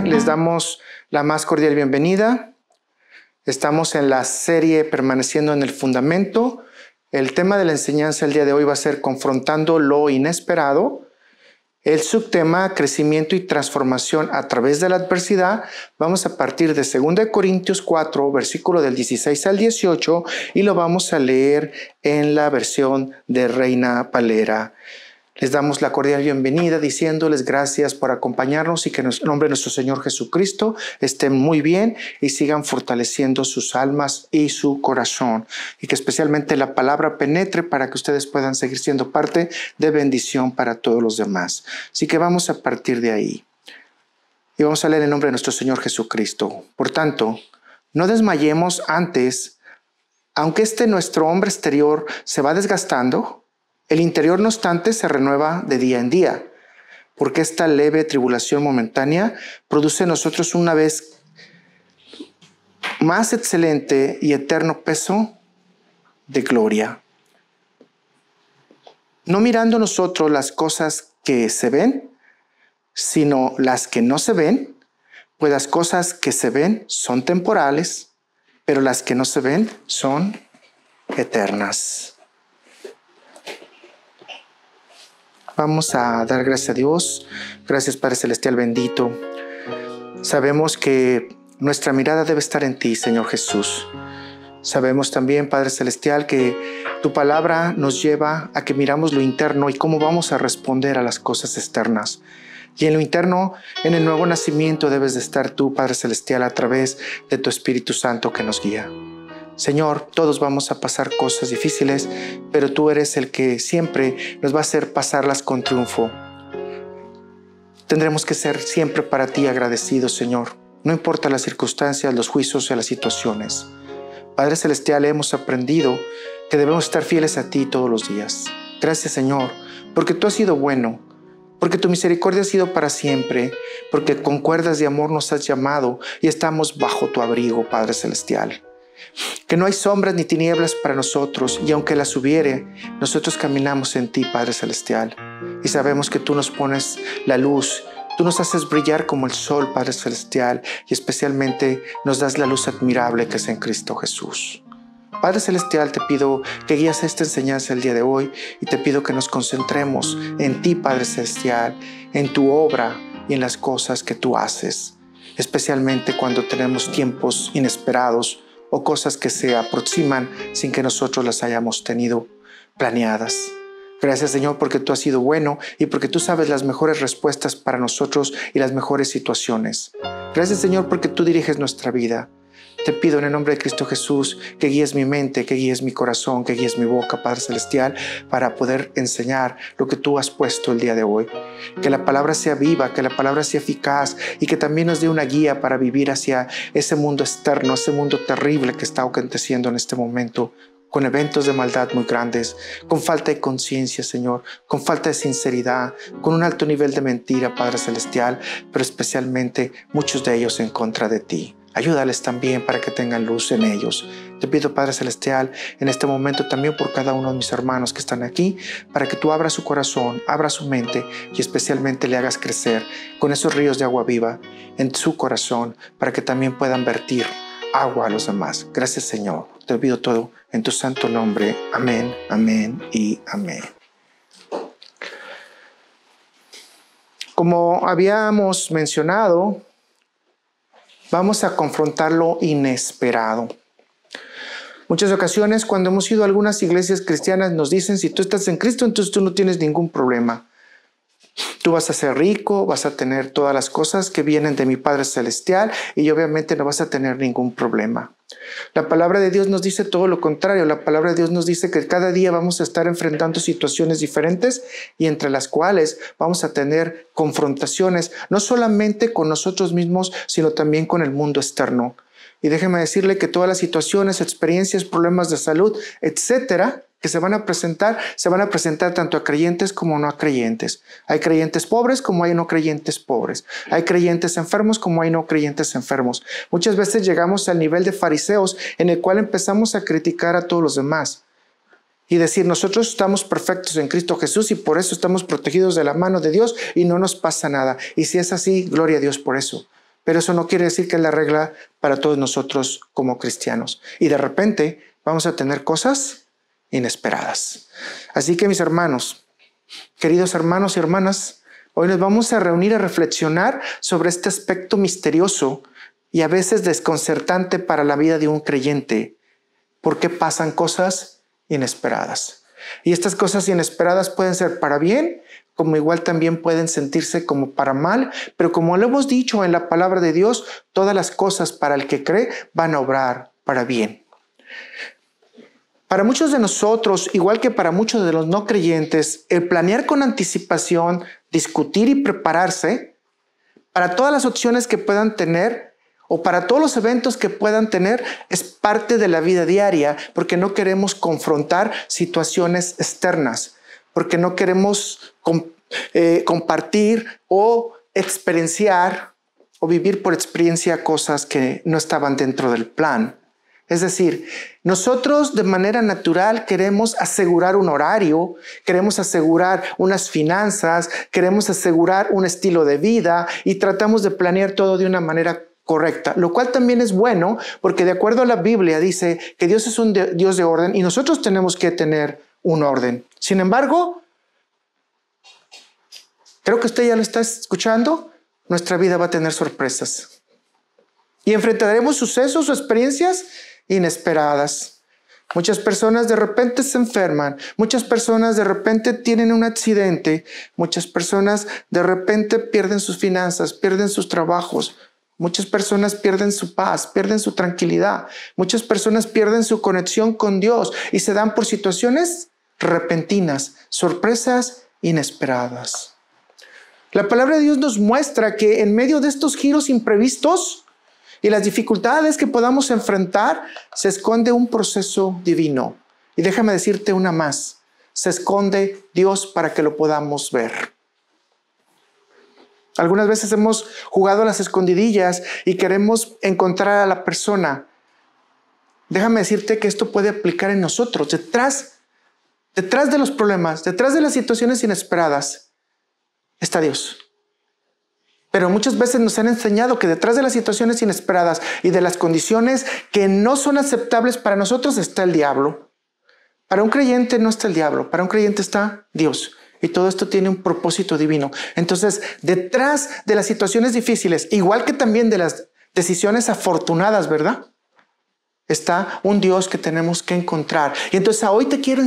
Les damos la más cordial bienvenida. Estamos en la serie Permaneciendo en el Fundamento. El tema de la enseñanza el día de hoy va a ser Confrontando lo Inesperado. El subtema Crecimiento y Transformación a través de la adversidad. Vamos a partir de 2 Corintios 4, versículo del 16 al 18, y lo vamos a leer en la versión de Reina Valera. Les damos la cordial bienvenida diciéndoles gracias por acompañarnos y que en el nombre de nuestro Señor Jesucristo estén muy bien y sigan fortaleciendo sus almas y su corazón. Y que especialmente la palabra penetre para que ustedes puedan seguir siendo parte de bendición para todos los demás. Así que vamos a partir de ahí. Y vamos a leer en el nombre de nuestro Señor Jesucristo. Por tanto, no desmayemos antes, aunque nuestro hombre exterior se va desgastando. El interior, no obstante, se renueva de día en día, porque esta leve tribulación momentánea produce en nosotros una vez más excelente y eterno peso de gloria. No mirando nosotros las cosas que se ven, sino las que no se ven, pues las cosas que se ven son temporales, pero las que no se ven son eternas. Vamos a dar gracias a Dios. Gracias, Padre Celestial bendito. Sabemos que nuestra mirada debe estar en ti, Señor Jesús. Sabemos también, Padre Celestial, que tu palabra nos lleva a que miramos lo interno y cómo vamos a responder a las cosas externas. Y en lo interno, en el nuevo nacimiento, debes de estar tú, Padre Celestial, a través de tu Espíritu Santo que nos guía. Señor, todos vamos a pasar cosas difíciles, pero tú eres el que siempre nos va a hacer pasarlas con triunfo. Tendremos que ser siempre para ti agradecidos, Señor. No importa las circunstancias, los juicios y las situaciones. Padre Celestial, hemos aprendido que debemos estar fieles a ti todos los días. Gracias, Señor, porque tú has sido bueno, porque tu misericordia ha sido para siempre, porque con cuerdas de amor nos has llamado y estamos bajo tu abrigo, Padre Celestial. Que no hay sombras ni tinieblas para nosotros, y aunque las hubiere, nosotros caminamos en ti, Padre Celestial, y sabemos que tú nos pones la luz, tú nos haces brillar como el sol, Padre Celestial, y especialmente nos das la luz admirable que es en Cristo Jesús. Padre Celestial, te pido que guíes esta enseñanza el día de hoy, y te pido que nos concentremos en ti, Padre Celestial, en tu obra y en las cosas que tú haces, especialmente cuando tenemos tiempos inesperados o cosas que se aproximan sin que nosotros las hayamos tenido planeadas. Gracias, Señor, porque tú has sido bueno y porque tú sabes las mejores respuestas para nosotros y las mejores situaciones. Gracias, Señor, porque tú diriges nuestra vida. Te pido en el nombre de Cristo Jesús que guíes mi mente, que guíes mi corazón, que guíes mi boca, Padre Celestial, para poder enseñar lo que tú has puesto el día de hoy. Que la palabra sea viva, que la palabra sea eficaz y que también nos dé una guía para vivir hacia ese mundo externo, ese mundo terrible que está aconteciendo en este momento, con eventos de maldad muy grandes, con falta de conciencia, Señor, con falta de sinceridad, con un alto nivel de mentira, Padre Celestial, pero especialmente muchos de ellos en contra de ti. Ayúdales también para que tengan luz en ellos. Te pido, Padre Celestial, en este momento también por cada uno de mis hermanos que están aquí, para que tú abras su corazón, abras su mente y especialmente le hagas crecer con esos ríos de agua viva en su corazón, para que también puedan vertir agua a los demás. Gracias, Señor. Te pido todo en tu santo nombre. Amén, amén y amén. Como habíamos mencionado, vamos a confrontar lo inesperado. Muchas ocasiones cuando hemos ido a algunas iglesias cristianas nos dicen, si tú estás en Cristo, entonces tú no tienes ningún problema. Tú vas a ser rico, vas a tener todas las cosas que vienen de mi Padre Celestial y obviamente no vas a tener ningún problema. La palabra de Dios nos dice todo lo contrario. La palabra de Dios nos dice que cada día vamos a estar enfrentando situaciones diferentes y entre las cuales vamos a tener confrontaciones, no solamente con nosotros mismos, sino también con el mundo externo. Y déjeme decirle que todas las situaciones, experiencias, problemas de salud, etcétera, que se van a presentar tanto a creyentes como no a creyentes. Hay creyentes pobres como hay no creyentes pobres. Hay creyentes enfermos como hay no creyentes enfermos. Muchas veces llegamos al nivel de fariseos en el cual empezamos a criticar a todos los demás y decir, nosotros estamos perfectos en Cristo Jesús y por eso estamos protegidos de la mano de Dios y no nos pasa nada. Y si es así, gloria a Dios por eso. Pero eso no quiere decir que es la regla para todos nosotros como cristianos. Y de repente vamos a tener cosas inesperadas. Así que mis hermanos, queridos hermanos y hermanas, hoy nos vamos a reunir a reflexionar sobre este aspecto misterioso y a veces desconcertante para la vida de un creyente. ¿Por qué pasan cosas inesperadas? Y estas cosas inesperadas pueden ser para bien, como igual también pueden sentirse como para mal, pero como lo hemos dicho en la palabra de Dios, todas las cosas para el que cree van a obrar para bien. Para muchos de nosotros, igual que para muchos de los no creyentes, el planear con anticipación, discutir y prepararse para todas las opciones que puedan tener o para todos los eventos que puedan tener es parte de la vida diaria, porque no queremos confrontar situaciones externas, porque no queremos compartir o experienciar o vivir por experiencia cosas que no estaban dentro del plan. Es decir, nosotros de manera natural queremos asegurar un horario, queremos asegurar unas finanzas, queremos asegurar un estilo de vida y tratamos de planear todo de una manera correcta, lo cual también es bueno porque de acuerdo a la Biblia dice que Dios es un Dios de orden y nosotros tenemos que tener un orden. Sin embargo, creo que usted ya lo está escuchando, nuestra vida va a tener sorpresas y enfrentaremos sucesos o experiencias inesperadas. Muchas personas de repente se enferman, muchas personas de repente tienen un accidente, muchas personas de repente pierden sus finanzas, pierden sus trabajos, muchas personas pierden su paz, pierden su tranquilidad, muchas personas pierden su conexión con Dios y se dan por situaciones repentinas, sorpresas inesperadas. La palabra de Dios nos muestra que en medio de estos giros imprevistos y las dificultades que podamos enfrentar, se esconde un proceso divino. Y déjame decirte una más, se esconde Dios para que lo podamos ver. Algunas veces hemos jugado a las escondidillas y queremos encontrar a la persona. Déjame decirte que esto puede aplicar en nosotros. Detrás de los problemas, detrás de las situaciones inesperadas, está Dios. Pero muchas veces nos han enseñado que detrás de las situaciones inesperadas y de las condiciones que no son aceptables para nosotros está el diablo. Para un creyente no está el diablo, para un creyente está Dios. Y todo esto tiene un propósito divino. Entonces, detrás de las situaciones difíciles, igual que también de las decisiones afortunadas, ¿verdad? Está un Dios que tenemos que encontrar. Y entonces hoy te quiero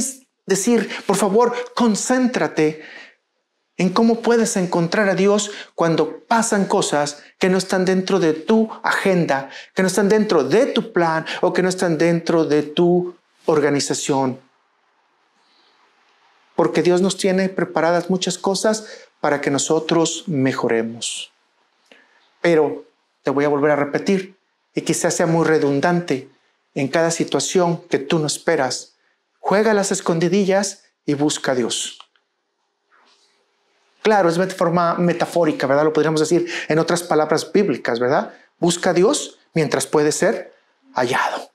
decir, por favor, concéntrate en cómo puedes encontrar a Dios cuando pasan cosas que no están dentro de tu agenda, que no están dentro de tu plan o que no están dentro de tu organización. Porque Dios nos tiene preparadas muchas cosas para que nosotros mejoremos. Pero te voy a volver a repetir, y quizás sea muy redundante, en cada situación que tú no esperas, juega las escondidillas y busca a Dios. Claro, es de forma metafórica, ¿verdad? Lo podríamos decir en otras palabras bíblicas, ¿verdad? Busca a Dios mientras puede ser hallado.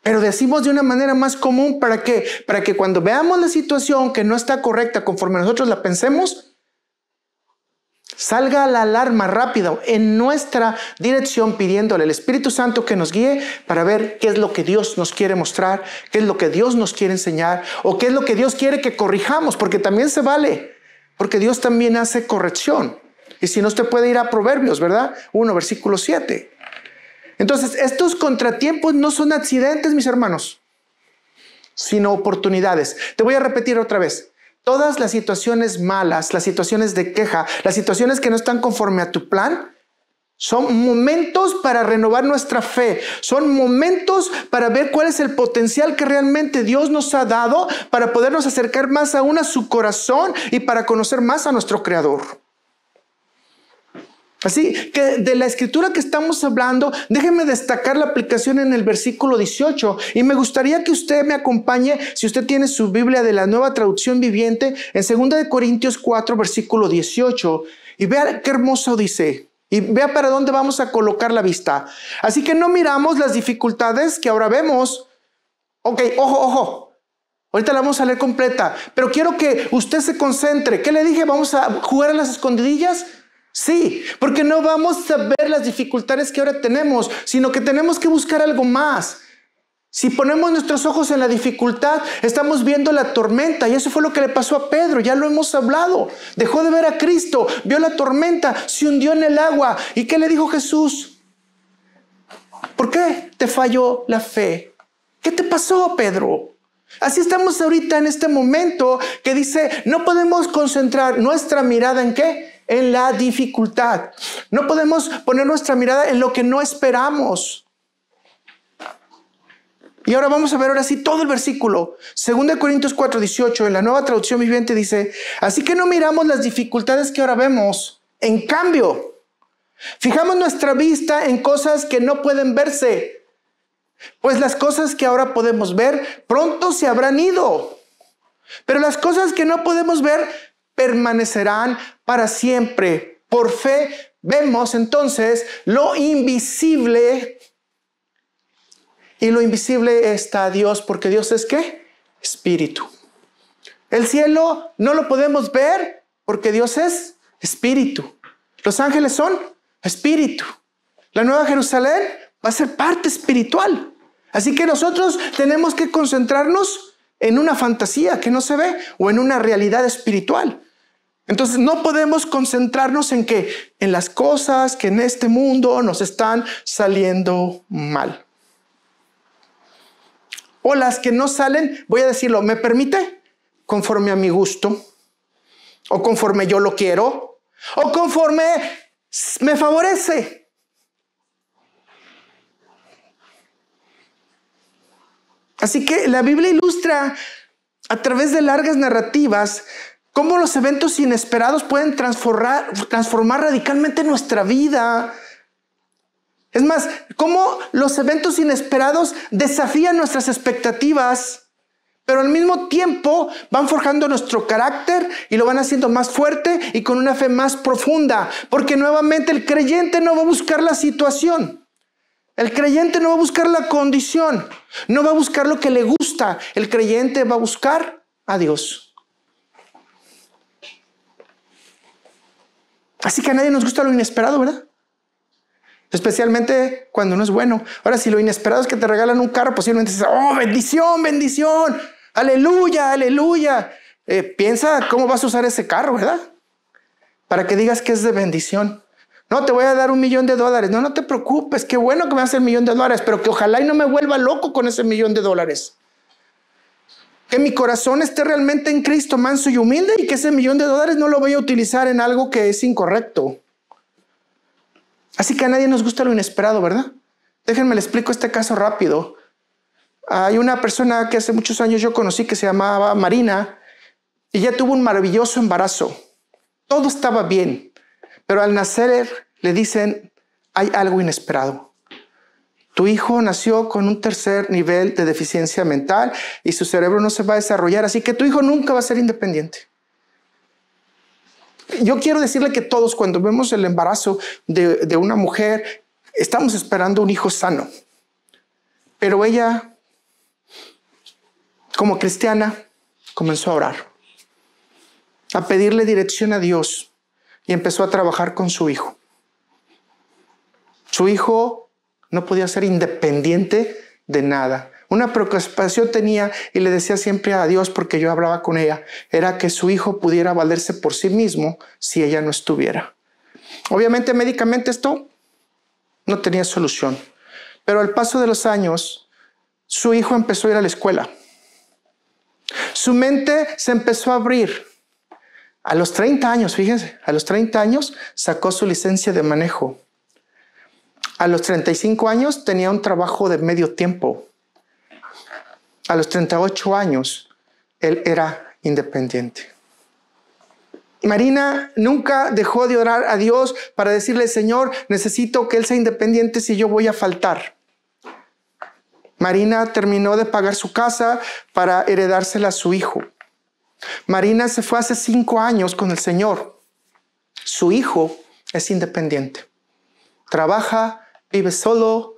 Pero decimos de una manera más común, ¿para qué? Para que cuando veamos la situación que no está correcta conforme nosotros la pensemos, salga la alarma rápida en nuestra dirección pidiéndole al Espíritu Santo que nos guíe para ver qué es lo que Dios nos quiere mostrar, qué es lo que Dios nos quiere enseñar o qué es lo que Dios quiere que corrijamos, porque también se vale. Porque Dios también hace corrección. Y si no, usted puede ir a Proverbios, ¿verdad? 1, versículo 7. Entonces, estos contratiempos no son accidentes, mis hermanos, sino oportunidades. Te voy a repetir otra vez. Todas las situaciones malas, las situaciones de queja, las situaciones que no están conforme a tu plan, son momentos para renovar nuestra fe. Son momentos para ver cuál es el potencial que realmente Dios nos ha dado para podernos acercar más aún a su corazón y para conocer más a nuestro Creador. Así que de la escritura que estamos hablando, déjenme destacar la aplicación en el versículo 18. Y me gustaría que usted me acompañe, si usted tiene su Biblia de la Nueva Traducción Viviente, en 2 Corintios 4, versículo 18. Y vea qué hermoso dice. Y vea para dónde vamos a colocar la vista. Así que no miramos las dificultades que ahora vemos. Ok, ojo. Ahorita la vamos a leer completa. Pero quiero que usted se concentre. ¿Qué le dije? ¿Vamos a jugar a las escondidillas? Sí, porque no vamos a ver las dificultades que ahora tenemos, sino que tenemos que buscar algo más. Si ponemos nuestros ojos en la dificultad, estamos viendo la tormenta, y eso fue lo que le pasó a Pedro, ya lo hemos hablado. Dejó de ver a Cristo, vio la tormenta, se hundió en el agua. ¿Y qué le dijo Jesús? ¿Por qué te falló la fe? ¿Qué te pasó, Pedro? Así estamos ahorita en este momento que dice, no podemos concentrar nuestra mirada ¿en qué? En la dificultad. No podemos poner nuestra mirada en lo que no esperamos. Y ahora vamos a ver ahora sí todo el versículo. 2 Corintios 4, 18 en la Nueva Traducción Viviente dice, así que no miramos las dificultades que ahora vemos. En cambio, fijamos nuestra vista en cosas que no pueden verse. Pues las cosas que ahora podemos ver pronto se habrán ido. Pero las cosas que no podemos ver permanecerán para siempre. Por fe vemos entonces lo invisible. Y lo invisible está a Dios, porque Dios es ¿qué? Espíritu. El cielo no lo podemos ver porque Dios es espíritu. Los ángeles son espíritu. La Nueva Jerusalén va a ser parte espiritual. Así que nosotros tenemos que concentrarnos en una fantasía que no se ve o en una realidad espiritual. Entonces no podemos concentrarnos en las cosas que en este mundo nos están saliendo mal. O las que no salen, voy a decirlo, ¿me permite? Conforme a mi gusto, o conforme yo lo quiero, o conforme me favorece. Así que la Biblia ilustra a través de largas narrativas cómo los eventos inesperados pueden transformar radicalmente nuestra vida. Es más, cómo los eventos inesperados desafían nuestras expectativas, pero al mismo tiempo van forjando nuestro carácter y lo van haciendo más fuerte y con una fe más profunda. Porque nuevamente el creyente no va a buscar la situación. El creyente no va a buscar la condición. No va a buscar lo que le gusta. El creyente va a buscar a Dios. Así que a nadie nos gusta lo inesperado, ¿verdad? Especialmente cuando no es bueno. Ahora, si lo inesperado es que te regalan un carro, posiblemente dices, oh, bendición, bendición, aleluya, aleluya. Piensa cómo vas a usar ese carro, ¿verdad? Para que digas que es de bendición. No, te voy a dar $1,000,000. No te preocupes, qué bueno que me hace $1,000,000, pero que ojalá y no me vuelva loco con ese $1,000,000. Que mi corazón esté realmente en Cristo, manso y humilde, y que ese $1,000,000 no lo voy a utilizar en algo que es incorrecto. Así que a nadie nos gusta lo inesperado, ¿verdad? Déjenme le explico este caso rápido. Hay una persona que hace muchos años yo conocí que se llamaba Marina, y ella tuvo un maravilloso embarazo. Todo estaba bien, pero al nacer le dicen, hay algo inesperado. Tu hijo nació con un 3er nivel de deficiencia mental y su cerebro no se va a desarrollar, así que tu hijo nunca va a ser independiente. Yo quiero decirle que todos, cuando vemos el embarazo de una mujer, estamos esperando un hijo sano. Pero ella, como cristiana, comenzó a orar, a pedirle dirección a Dios, y empezó a trabajar con su hijo. Su hijo no podía ser independiente de nada. Una preocupación tenía, y le decía siempre a Dios, porque yo hablaba con ella, era que su hijo pudiera valerse por sí mismo si ella no estuviera. Obviamente médicamente esto no tenía solución, pero al paso de los años su hijo empezó a ir a la escuela. Su mente se empezó a abrir. A los 30 años, fíjense, a los 30 años sacó su licencia de manejo. A los 35 años tenía un trabajo de medio tiempo. A los 38 años, él era independiente. Marina nunca dejó de orar a Dios para decirle, Señor, necesito que Él sea independiente si yo voy a faltar. Marina terminó de pagar su casa para heredársela a su hijo. Marina se fue hace 5 años con el Señor. Su hijo es independiente. Trabaja, vive solo,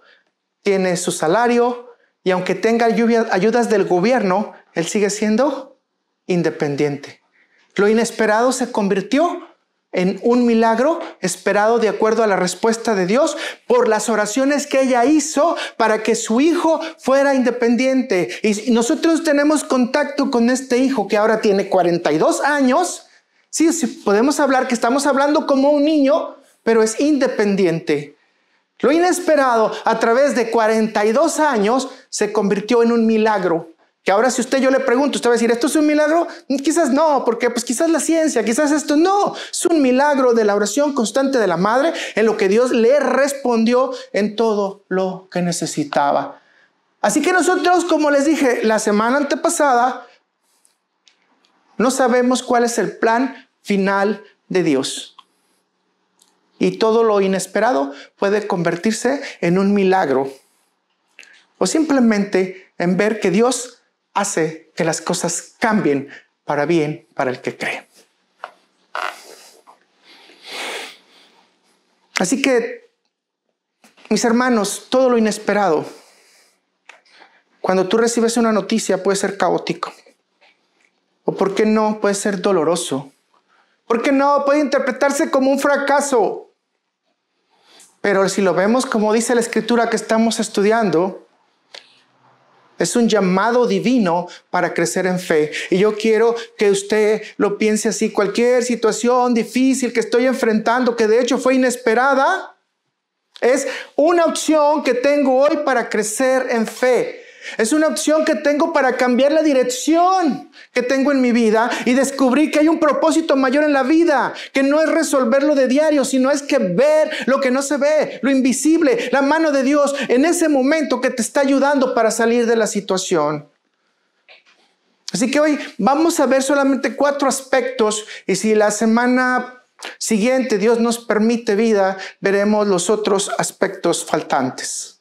tiene su salario y aunque tenga ayudas del gobierno, él sigue siendo independiente. Lo inesperado se convirtió en un milagro esperado de acuerdo a la respuesta de Dios por las oraciones que ella hizo para que su hijo fuera independiente. Y nosotros tenemos contacto con este hijo que ahora tiene 42 años. Sí, podemos hablar que estamos hablando como un niño, pero es independiente. Lo inesperado a través de 42 años se convirtió en un milagro. Que ahora si yo le pregunto, usted va a decir, ¿esto es un milagro? Quizás no, porque pues quizás la ciencia, quizás esto no. Es un milagro de la oración constante de la madre en lo que Dios le respondió en todo lo que necesitaba. Así que nosotros, como les dije la semana antepasada, no sabemos cuál es el plan final de Dios. Y todo lo inesperado puede convertirse en un milagro. O simplemente en ver que Dios hace que las cosas cambien para bien para el que cree. Así que, mis hermanos, todo lo inesperado, cuando tú recibes una noticia puede ser caótico. O ¿por qué no? Puede ser doloroso. ¿Por qué no? Puede interpretarse como un fracaso. Pero si lo vemos como dice la escritura que estamos estudiando, es un llamado divino para crecer en fe. Y yo quiero que usted lo piense así. Cualquier situación difícil que estoy enfrentando, que de hecho fue inesperada, es una opción que tengo hoy para crecer en fe. Es una opción que tengo para cambiar la dirección que tengo en mi vida y descubrir que hay un propósito mayor en la vida, que no es resolverlo de diario, sino es que ver lo que no se ve, lo invisible, la mano de Dios en ese momento que te está ayudando para salir de la situación. Así que hoy vamos a ver solamente 4 aspectos y si la semana siguiente Dios nos permite vida, veremos los otros aspectos faltantes.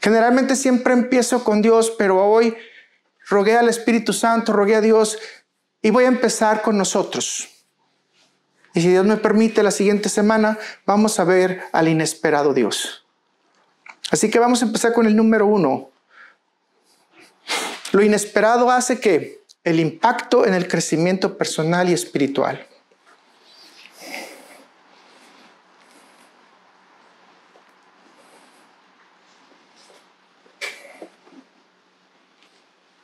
Generalmente siempre empiezo con Dios, pero hoy rogué al Espíritu Santo, rogué a Dios y voy a empezar con nosotros. Y si Dios me permite, la siguiente semana vamos a ver al inesperado Dios. Así que vamos a empezar con el número 1. Lo inesperado hace que el impacto en el crecimiento personal y espiritual.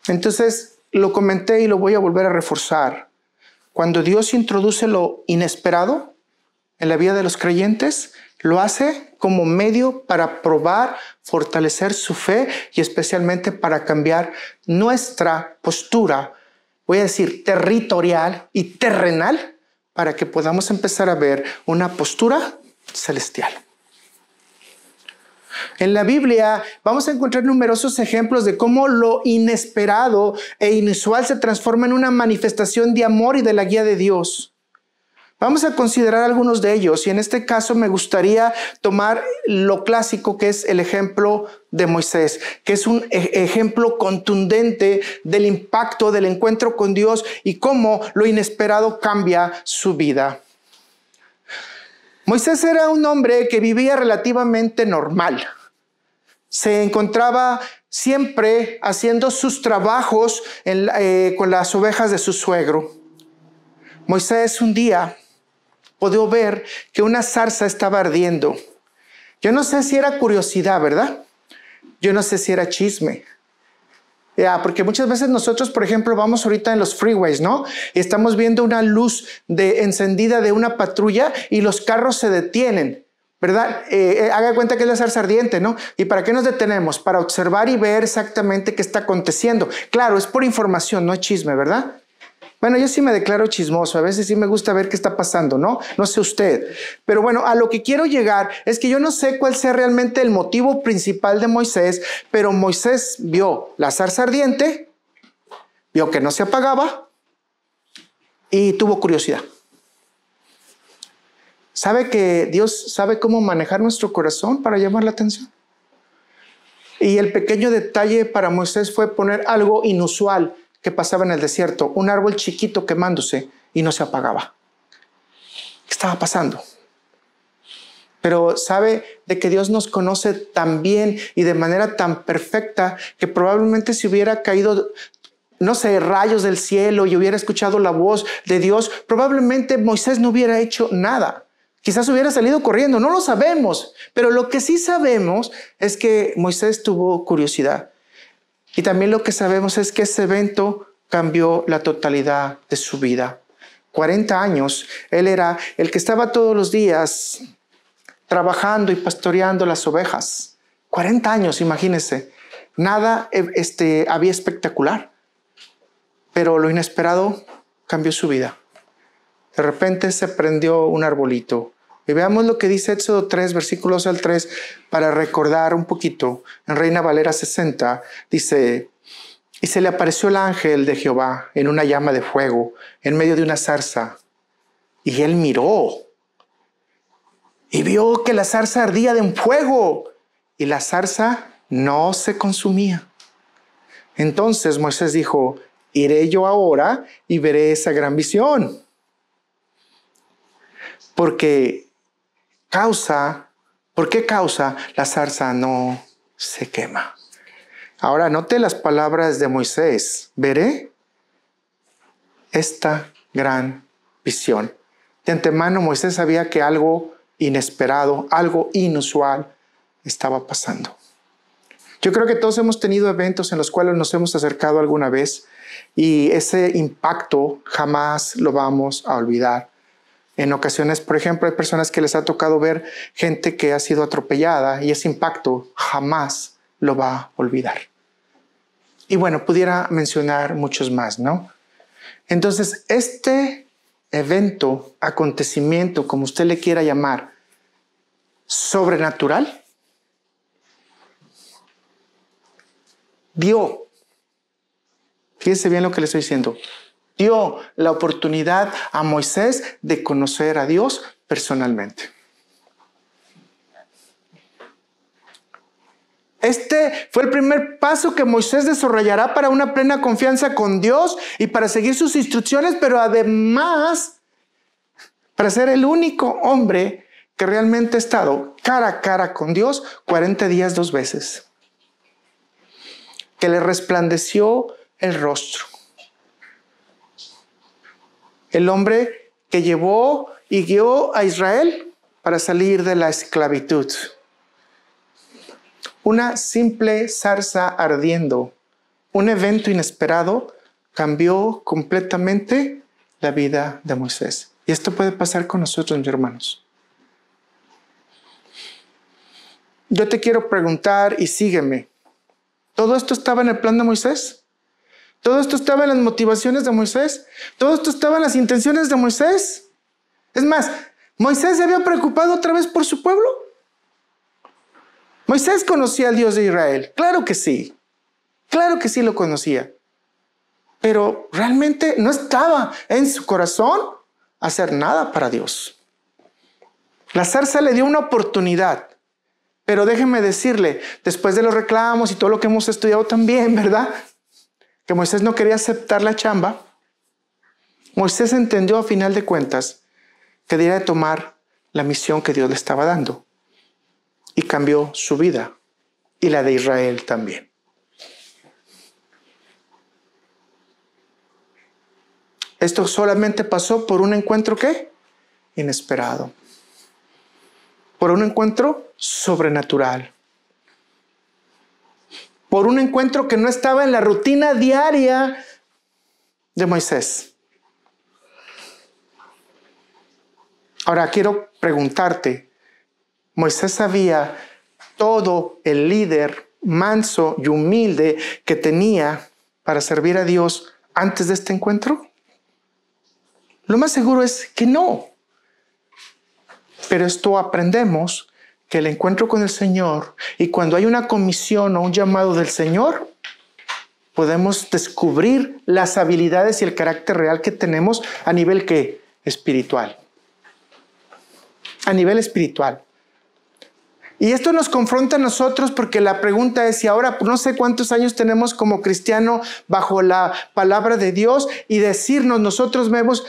Entonces, lo comenté y lo voy a volver a reforzar. Cuando Dios introduce lo inesperado en la vida de los creyentes, lo hace como medio para probar, fortalecer su fe y especialmente para cambiar nuestra postura, voy a decir territorial y terrenal, para que podamos empezar a ver una postura celestial. En la Biblia vamos a encontrar numerosos ejemplos de cómo lo inesperado e inusual se transforma en una manifestación de amor y de la guía de Dios. Vamos a considerar algunos de ellos y en este caso me gustaría tomar lo clásico que es el ejemplo de Moisés, que es un ejemplo contundente del impacto del encuentro con Dios y cómo lo inesperado cambia su vida. Moisés era un hombre que vivía relativamente normal. Se encontraba siempre haciendo sus trabajos con las ovejas de su suegro. Moisés un día pudo ver que una zarza estaba ardiendo. Yo no sé si era curiosidad, ¿verdad? Yo no sé si era chisme. Porque muchas veces nosotros, por ejemplo, vamos ahorita en los freeways, ¿no? Y estamos viendo una luz encendida de una patrulla y los carros se detienen, ¿verdad? Haga cuenta que es la zarza ardiente, ¿no? ¿Y para qué nos detenemos? Para observar y ver exactamente qué está aconteciendo. Claro, es por información, no es chisme, ¿verdad? Bueno, yo sí me declaro chismoso, a veces sí me gusta ver qué está pasando, ¿no? No sé usted. Pero bueno, a lo que quiero llegar es que yo no sé cuál sea realmente el motivo principal de Moisés, pero Moisés vio la zarza ardiente, vio que no se apagaba y tuvo curiosidad. ¿Sabe que Dios sabe cómo manejar nuestro corazón para llamar la atención? Y el pequeño detalle para Moisés fue poner algo inusual que pasaba en el desierto, un árbol chiquito quemándose y no se apagaba. ¿Qué estaba pasando? Pero sabe de que Dios nos conoce tan bien y de manera tan perfecta que probablemente si hubiera caído, no sé, rayos del cielo y hubiera escuchado la voz de Dios, probablemente Moisés no hubiera hecho nada. Quizás hubiera salido corriendo, no lo sabemos. Pero lo que sí sabemos es que Moisés tuvo curiosidad. Y también lo que sabemos es que ese evento cambió la totalidad de su vida. 40 años, él era el que estaba todos los días trabajando y pastoreando las ovejas. 40 años, imagínense. Nada había espectacular. Pero lo inesperado cambió su vida. De repente se prendió un arbolito. Y veamos lo que dice Éxodo 3, versículos al 3, para recordar un poquito. En Reina Valera 60 dice: y se le apareció el ángel de Jehová en una llama de fuego, en medio de una zarza. Y él miró y vio que la zarza ardía de un fuego y la zarza no se consumía. Entonces Moisés dijo: iré yo ahora y veré esa gran visión. ¿Por qué causa la zarza no se quema? Ahora note las palabras de Moisés: veré esta gran visión. De antemano Moisés sabía que algo inesperado, algo inusual estaba pasando. Yo creo que todos hemos tenido eventos en los cuales nos hemos acercado alguna vez y ese impacto jamás lo vamos a olvidar. En ocasiones, por ejemplo, hay personas que les ha tocado ver gente que ha sido atropellada y ese impacto jamás lo va a olvidar. Y bueno, pudiera mencionar muchos más, ¿no? Entonces, este evento, acontecimiento, como usted le quiera llamar, sobrenatural, dio, fíjese bien lo que le estoy diciendo, dio la oportunidad a Moisés de conocer a Dios personalmente. Este fue el primer paso que Moisés desarrollará para una plena confianza con Dios y para seguir sus instrucciones, pero además para ser el único hombre que realmente ha estado cara a cara con Dios 40 días 2 veces. Que le resplandeció el rostro. El hombre que llevó y guió a Israel para salir de la esclavitud. Una simple zarza ardiendo, un evento inesperado, cambió completamente la vida de Moisés. Y esto puede pasar con nosotros, mis hermanos. Yo te quiero preguntar y sígueme. ¿Todo esto estaba en el plan de Moisés? ¿Todo esto estaba en las motivaciones de Moisés? ¿Todo esto estaba en las intenciones de Moisés? Es más, ¿Moisés se había preocupado otra vez por su pueblo? ¿Moisés conocía al Dios de Israel? Claro que sí lo conocía. Pero realmente no estaba en su corazón hacer nada para Dios. La zarza le dio una oportunidad. Pero déjeme decirle, después de los reclamos y todo lo que hemos estudiado también, ¿verdad? Que Moisés no quería aceptar la chamba. Moisés entendió a final de cuentas que debía de tomar la misión que Dios le estaba dando. Y cambió su vida y la de Israel también. Esto solamente pasó por un encuentro, ¿qué? Inesperado. Por un encuentro sobrenatural. Por un encuentro que no estaba en la rutina diaria de Moisés. Ahora quiero preguntarte, ¿Moisés sabía todo el líder manso y humilde que tenía para servir a Dios antes de este encuentro? Lo más seguro es que no. Pero esto aprendemos que el encuentro con el Señor y cuando hay una comisión o un llamado del Señor, podemos descubrir las habilidades y el carácter real que tenemos a nivel ¿qué? Espiritual. A nivel espiritual. Y esto nos confronta a nosotros porque la pregunta es si ahora no sé cuántos años tenemos como cristiano bajo la palabra de Dios y decirnos nosotros mismos,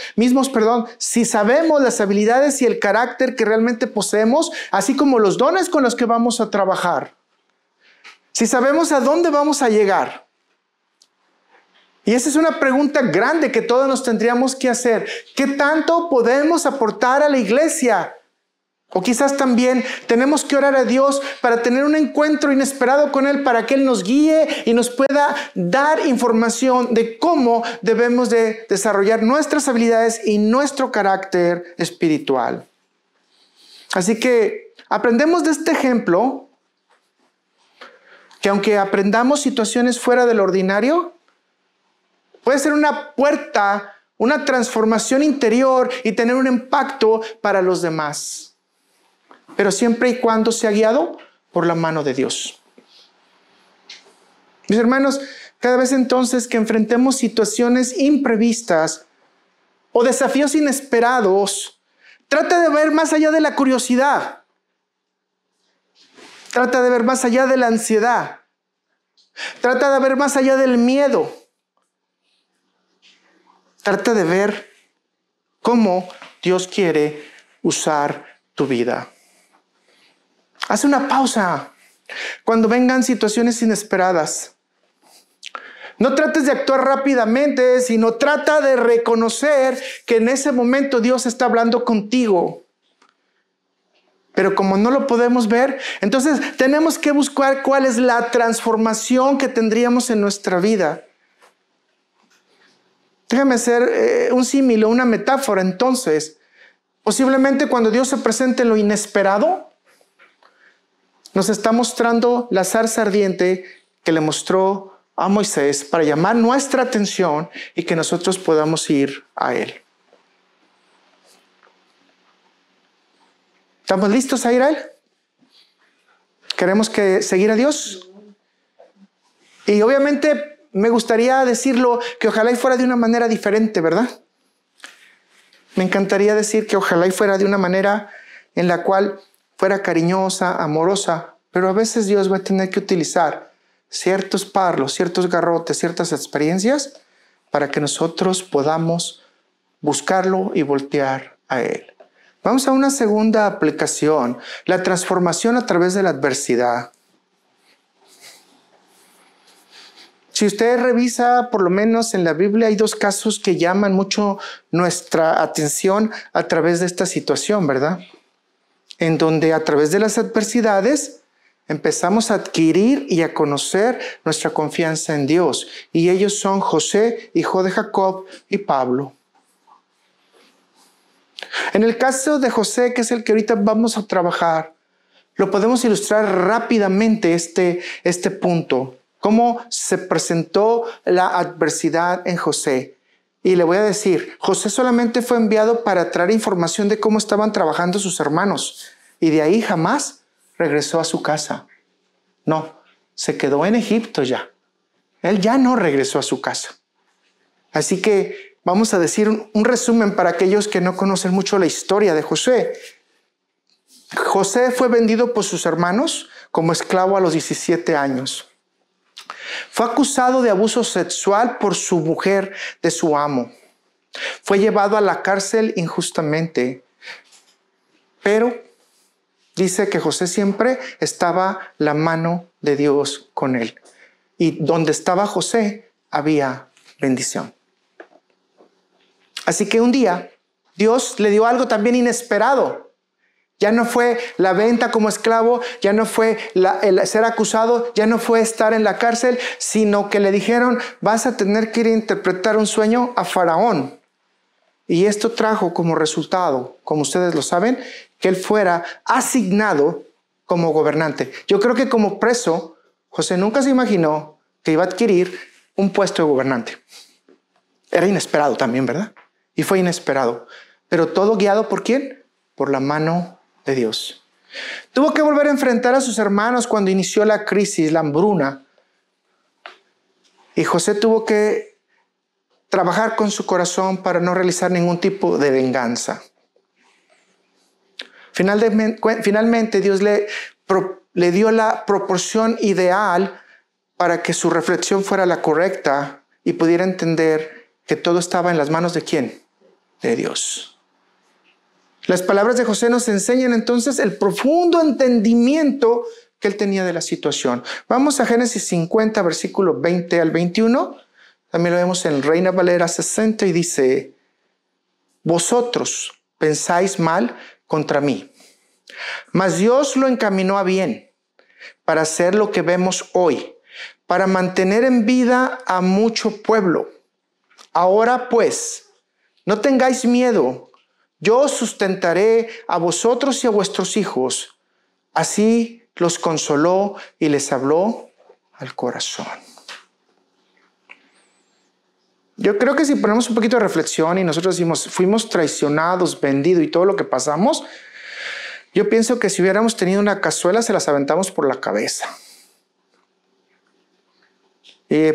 si sabemos las habilidades y el carácter que realmente poseemos, así como los dones con los que vamos a trabajar. Si sabemos a dónde vamos a llegar. Y esa es una pregunta grande que todos nos tendríamos que hacer. ¿Qué tanto podemos aportar a la iglesia? O quizás también tenemos que orar a Dios para tener un encuentro inesperado con Él, para que Él nos guíe y nos pueda dar información de cómo debemos de desarrollar nuestras habilidades y nuestro carácter espiritual. Así que aprendemos de este ejemplo, que aunque aprendamos situaciones fuera del ordinario, puede ser una puerta, una transformación interior y tener un impacto para los demás. Pero siempre y cuando sea guiado por la mano de Dios. Mis hermanos, cada vez entonces que enfrentemos situaciones imprevistas o desafíos inesperados, trata de ver más allá de la curiosidad. Trata de ver más allá de la ansiedad. Trata de ver más allá del miedo. Trata de ver cómo Dios quiere usar tu vida. Haz una pausa cuando vengan situaciones inesperadas. No trates de actuar rápidamente, sino trata de reconocer que en ese momento Dios está hablando contigo. Pero como no lo podemos ver, entonces tenemos que buscar cuál es la transformación que tendríamos en nuestra vida. Déjame hacer un símil o una metáfora. Entonces, posiblemente cuando Dios se presente en lo inesperado, nos está mostrando la zarza ardiente que le mostró a Moisés para llamar nuestra atención y que nosotros podamos ir a Él. ¿Estamos listos a ir a Él? ¿Queremos seguir a Dios? Y obviamente me gustaría decirlo que ojalá y fuera de una manera diferente, ¿verdad? Me encantaría decir que ojalá y fuera de una manera en la cual fuera cariñosa, amorosa, pero a veces Dios va a tener que utilizar ciertos parlos, ciertos garrotes, ciertas experiencias para que nosotros podamos buscarlo y voltear a Él. Vamos a una segunda aplicación, la transformación a través de la adversidad. Si usted revisa, por lo menos en la Biblia, hay dos casos que llaman mucho nuestra atención a través de esta situación, ¿verdad? En donde a través de las adversidades empezamos a adquirir y a conocer nuestra confianza en Dios. Y ellos son José, hijo de Jacob, y Pablo. En el caso de José, que es el que ahorita vamos a trabajar, lo podemos ilustrar rápidamente este punto. Cómo se presentó la adversidad en José. Y le voy a decir, José solamente fue enviado para traer información de cómo estaban trabajando sus hermanos. Y de ahí jamás regresó a su casa. No, se quedó en Egipto ya. Él ya no regresó a su casa. Así que vamos a decir un resumen para aquellos que no conocen mucho la historia de José. José fue vendido por sus hermanos como esclavo a los 17 años. Fue acusado de abuso sexual por su mujer de su amo. Fue llevado a la cárcel injustamente. Pero dice que José siempre estaba la mano de Dios con él. Y donde estaba José había bendición. Así que un día Dios le dio algo también inesperado. Ya no fue la venta como esclavo, ya no fue el ser acusado, ya no fue estar en la cárcel, sino que le dijeron, vas a tener que ir a interpretar un sueño a Faraón. Y esto trajo como resultado, como ustedes lo saben, que él fuera asignado como gobernante. Yo creo que como preso, José nunca se imaginó que iba a adquirir un puesto de gobernante. Era inesperado también, ¿verdad? Y fue inesperado. Pero todo guiado ¿por quién? Por la mano de Dios. Tuvo que volver a enfrentar a sus hermanos cuando inició la crisis, la hambruna. Y José tuvo que trabajar con su corazón para no realizar ningún tipo de venganza. Finalmente Dios le dio la proporción ideal para que su reflexión fuera la correcta y pudiera entender que todo estaba en las manos de ¿quién? De Dios. Las palabras de José nos enseñan entonces el profundo entendimiento que él tenía de la situación. Vamos a Génesis 50, versículo 20 al 21. También lo vemos en Reina Valera 60 y dice: vosotros pensáis mal contra mí, mas Dios lo encaminó a bien para hacer lo que vemos hoy, para mantener en vida a mucho pueblo. Ahora pues, no tengáis miedo, yo os sustentaré a vosotros y a vuestros hijos. Así los consoló y les habló al corazón. Yo creo que si ponemos un poquito de reflexión y nosotros decimos, fuimos traicionados, vendidos y todo lo que pasamos, yo pienso que si hubiéramos tenido una cazuela, se las aventamos por la cabeza.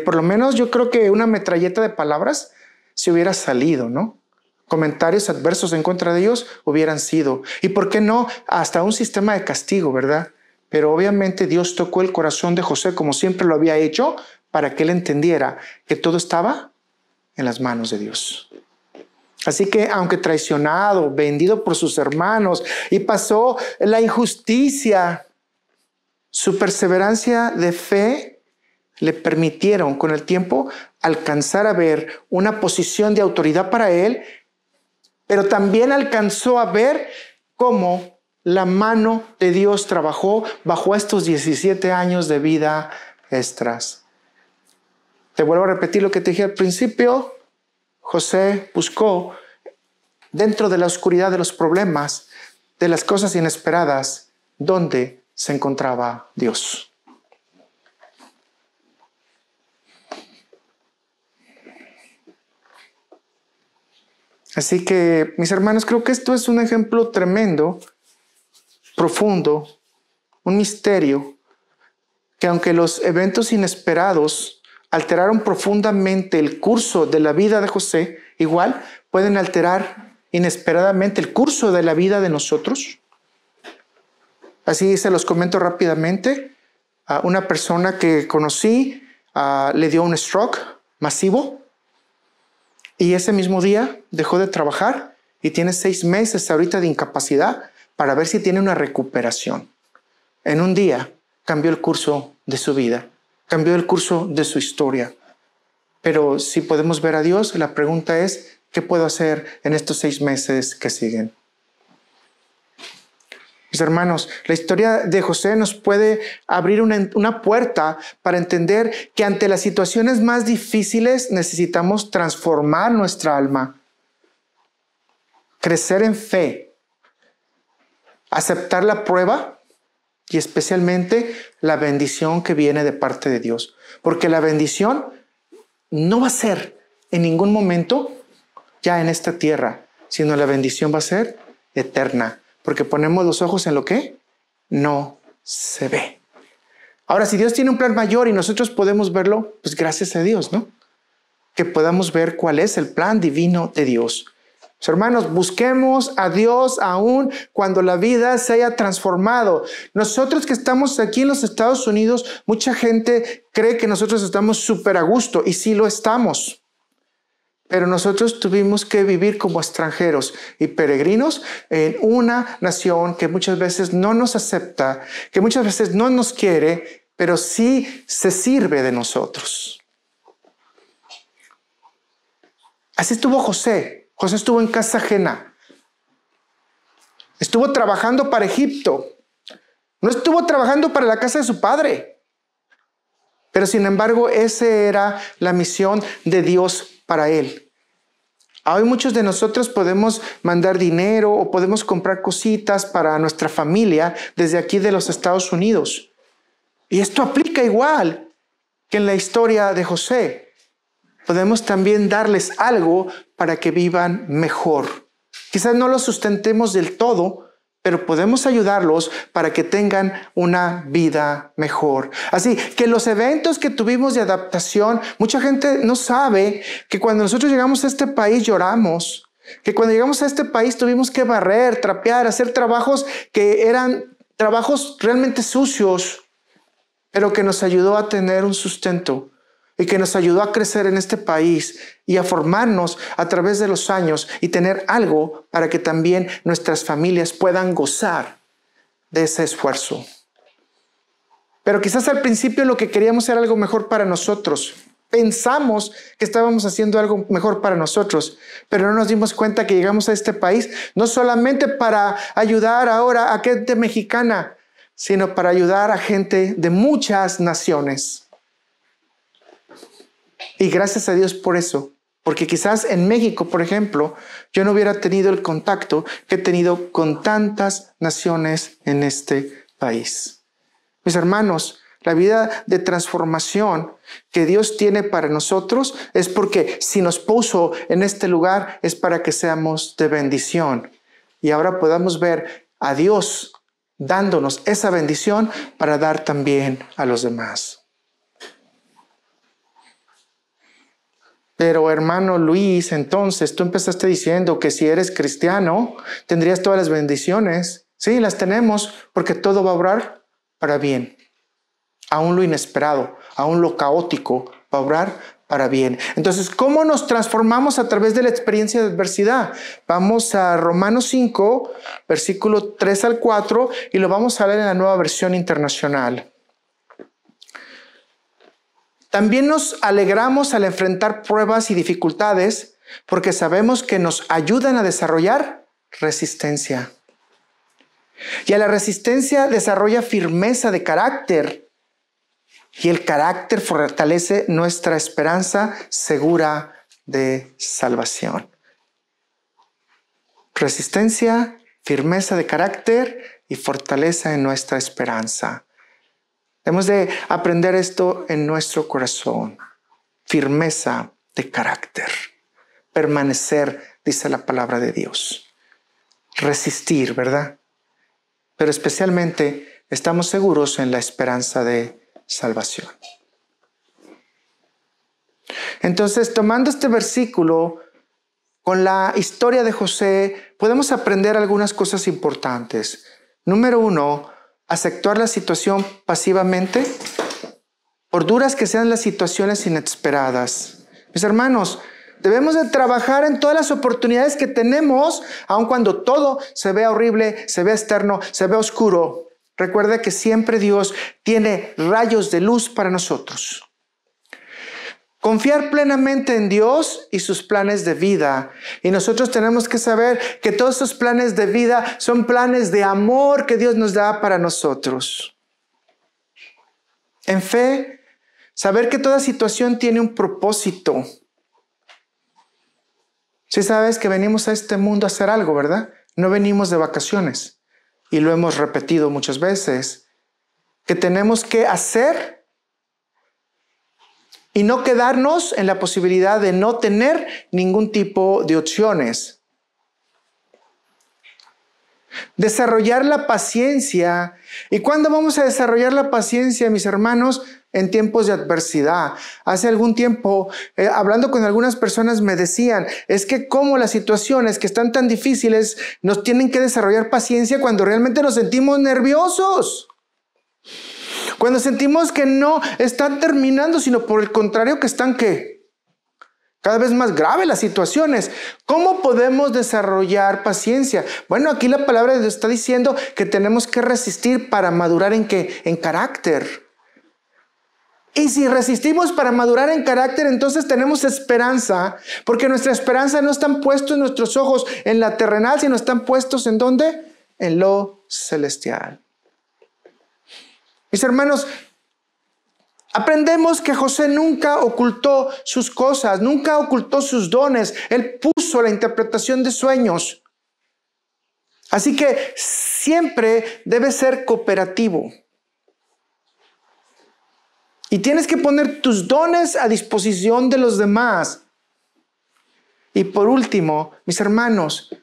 Por lo menos yo creo que una metralleta de palabras se hubiera salido, ¿no? Comentarios adversos en contra de ellos hubieran sido. Y por qué no, hasta un sistema de castigo, ¿verdad? Pero obviamente Dios tocó el corazón de José como siempre lo había hecho para que él entendiera que todo estaba en las manos de Dios. Así que aunque traicionado, vendido por sus hermanos y pasó la injusticia, su perseverancia de fe le permitieron con el tiempo alcanzar a ver una posición de autoridad para él, pero también alcanzó a ver cómo la mano de Dios trabajó bajo estos 17 años de vida extras. Te vuelvo a repetir lo que te dije al principio. José buscó dentro de la oscuridad de los problemas, de las cosas inesperadas, donde se encontraba Dios. Así que, mis hermanos, creo que esto es un ejemplo tremendo, profundo, un misterio, que aunque los eventos inesperados alteraron profundamente el curso de la vida de José, igual pueden alterar inesperadamente el curso de la vida de nosotros. Así se los comento rápidamente. A una persona que conocí le dio un stroke masivo y ese mismo día dejó de trabajar y tiene 6 meses ahorita de incapacidad para ver si tiene una recuperación. En un día cambió el curso de su vida. Cambió el curso de su historia. Pero si podemos ver a Dios, la pregunta es, ¿qué puedo hacer en estos 6 meses que siguen? Mis hermanos, la historia de José nos puede abrir una puerta para entender que ante las situaciones más difíciles necesitamos transformar nuestra alma, crecer en fe, aceptar la prueba y especialmente la bendición que viene de parte de Dios. Porque la bendición no va a ser en ningún momento ya en esta tierra, sino la bendición va a ser eterna. Porque ponemos los ojos en lo que no se ve. Ahora, si Dios tiene un plan mayor y nosotros podemos verlo, pues gracias a Dios, ¿no? Que podamos ver cuál es el plan divino de Dios. Hermanos, busquemos a Dios aún cuando la vida se haya transformado. Nosotros que estamos aquí en los Estados Unidos, mucha gente cree que nosotros estamos súper a gusto y sí lo estamos. Pero nosotros tuvimos que vivir como extranjeros y peregrinos en una nación que muchas veces no nos acepta, que muchas veces no nos quiere, pero sí se sirve de nosotros. Así estuvo José. José estuvo en casa ajena. Estuvo trabajando para Egipto. No estuvo trabajando para la casa de su padre. Pero sin embargo, esa era la misión de Dios para él. Hoy muchos de nosotros podemos mandar dinero o podemos comprar cositas para nuestra familia desde aquí de los Estados Unidos. Y esto aplica igual que en la historia de José. Podemos también darles algo para que vivan mejor. Quizás no lo sustentemos del todo, pero podemos ayudarlos para que tengan una vida mejor. Así que los eventos que tuvimos de adaptación, mucha gente no sabe que cuando nosotros llegamos a este país lloramos, que cuando llegamos a este país tuvimos que barrer, trapear, hacer trabajos que eran trabajos realmente sucios, pero que nos ayudó a tener un sustento y que nos ayudó a crecer en este país y a formarnos a través de los años y tener algo para que también nuestras familias puedan gozar de ese esfuerzo. Pero quizás al principio lo que queríamos era algo mejor para nosotros. Pensamos que estábamos haciendo algo mejor para nosotros, pero no nos dimos cuenta que llegamos a este país no solamente para ayudar ahora a gente mexicana, sino para ayudar a gente de muchas naciones. Y gracias a Dios por eso, porque quizás en México, por ejemplo, yo no hubiera tenido el contacto que he tenido con tantas naciones en este país. Mis hermanos, la vida de transformación que Dios tiene para nosotros es porque si nos puso en este lugar es para que seamos de bendición. Y ahora podamos ver a Dios dándonos esa bendición para dar también a los demás. Pero hermano Luis, entonces tú empezaste diciendo que si eres cristiano tendrías todas las bendiciones. Sí, las tenemos porque todo va a obrar para bien. Aún lo inesperado, aún lo caótico va a obrar para bien. Entonces, ¿cómo nos transformamos a través de la experiencia de adversidad? Vamos a Romanos 5, versículo 3 al 4 y lo vamos a leer en la Nueva Versión Internacional. También nos alegramos al enfrentar pruebas y dificultades porque sabemos que nos ayudan a desarrollar resistencia. Y a la resistencia desarrolla firmeza de carácter. Y el carácter fortalece nuestra esperanza segura de salvación. Resistencia, firmeza de carácter y fortaleza en nuestra esperanza. Debemos de aprender esto en nuestro corazón. Firmeza de carácter. Permanecer, dice la palabra de Dios. Resistir, ¿verdad? Pero especialmente estamos seguros en la esperanza de salvación. Entonces, tomando este versículo con la historia de José, podemos aprender algunas cosas importantes. Número 1, aceptar la situación pasivamente, por duras que sean las situaciones inesperadas. Mis hermanos, debemos de trabajar en todas las oportunidades que tenemos, aun cuando todo se vea horrible, se vea externo, se vea oscuro. Recuerda que siempre Dios tiene rayos de luz para nosotros. Confiar plenamente en Dios y sus planes de vida. Y nosotros tenemos que saber que todos esos planes de vida son planes de amor que Dios nos da para nosotros. En fe, saber que toda situación tiene un propósito. Sí sabes que venimos a este mundo a hacer algo, ¿verdad? No venimos de vacaciones. Y lo hemos repetido muchas veces. Que tenemos que hacer y no quedarnos en la posibilidad de no tener ningún tipo de opciones. Desarrollar la paciencia. ¿Y cuándo vamos a desarrollar la paciencia, mis hermanos? En tiempos de adversidad. Hace algún tiempo, hablando con algunas personas, me decían, es que como las situaciones que están tan difíciles nos tienen que desarrollar paciencia cuando realmente nos sentimos nerviosos. Cuando sentimos que no están terminando, sino por el contrario que están, ¿qué? Cada vez más graves las situaciones. ¿Cómo podemos desarrollar paciencia? Bueno, aquí la palabra de Dios está diciendo que tenemos que resistir para madurar ¿en qué? En carácter. Y si resistimos para madurar en carácter, entonces tenemos esperanza, porque nuestra esperanza no están puestos nuestros ojos en la terrenal, sino están puestos ¿en dónde? En lo celestial. Mis hermanos, aprendemos que José nunca ocultó sus cosas, nunca ocultó sus dones. Él puso la interpretación de sueños. Así que siempre debe ser cooperativo. Y tienes que poner tus dones a disposición de los demás. Y por último, mis hermanos,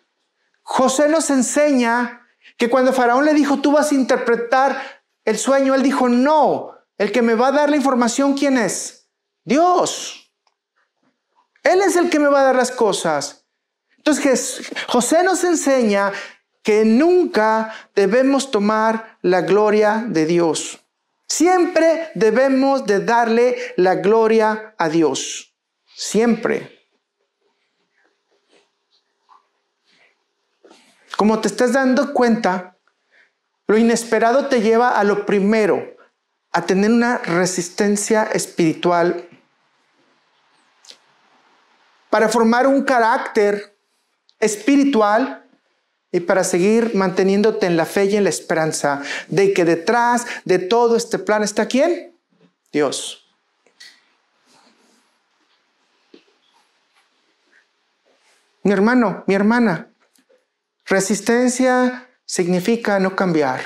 José nos enseña Que cuando Faraón le dijo, tú vas a interpretar el sueño, él dijo, no, el que me va a dar la información, ¿quién es? Dios. Él es el que me va a dar las cosas. Entonces José nos enseña que nunca debemos tomar la gloria de Dios. Siempre debemos de darle la gloria a Dios. Siempre. Como te estás dando cuenta, lo inesperado te lleva a lo primero, a tener una resistencia espiritual para formar un carácter espiritual y para seguir manteniéndote en la fe y en la esperanza de que detrás de todo este plan está ¿quién? Dios. Mi hermano, mi hermana, resistencia significa no cambiar.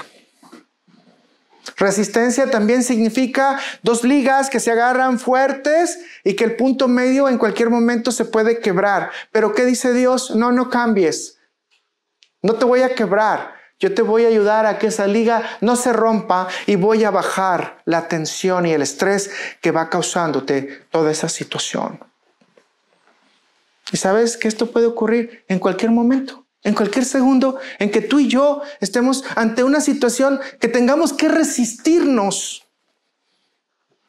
Resistencia también significa dos ligas que se agarran fuertes y que el punto medio en cualquier momento se puede quebrar. Pero ¿qué dice Dios? No, no cambies. No te voy a quebrar. Yo te voy a ayudar a que esa liga no se rompa y voy a bajar la tensión y el estrés que va causándote toda esa situación. Y sabes que esto puede ocurrir en cualquier momento. En cualquier segundo en que tú y yo estemos ante una situación que tengamos que resistirnos.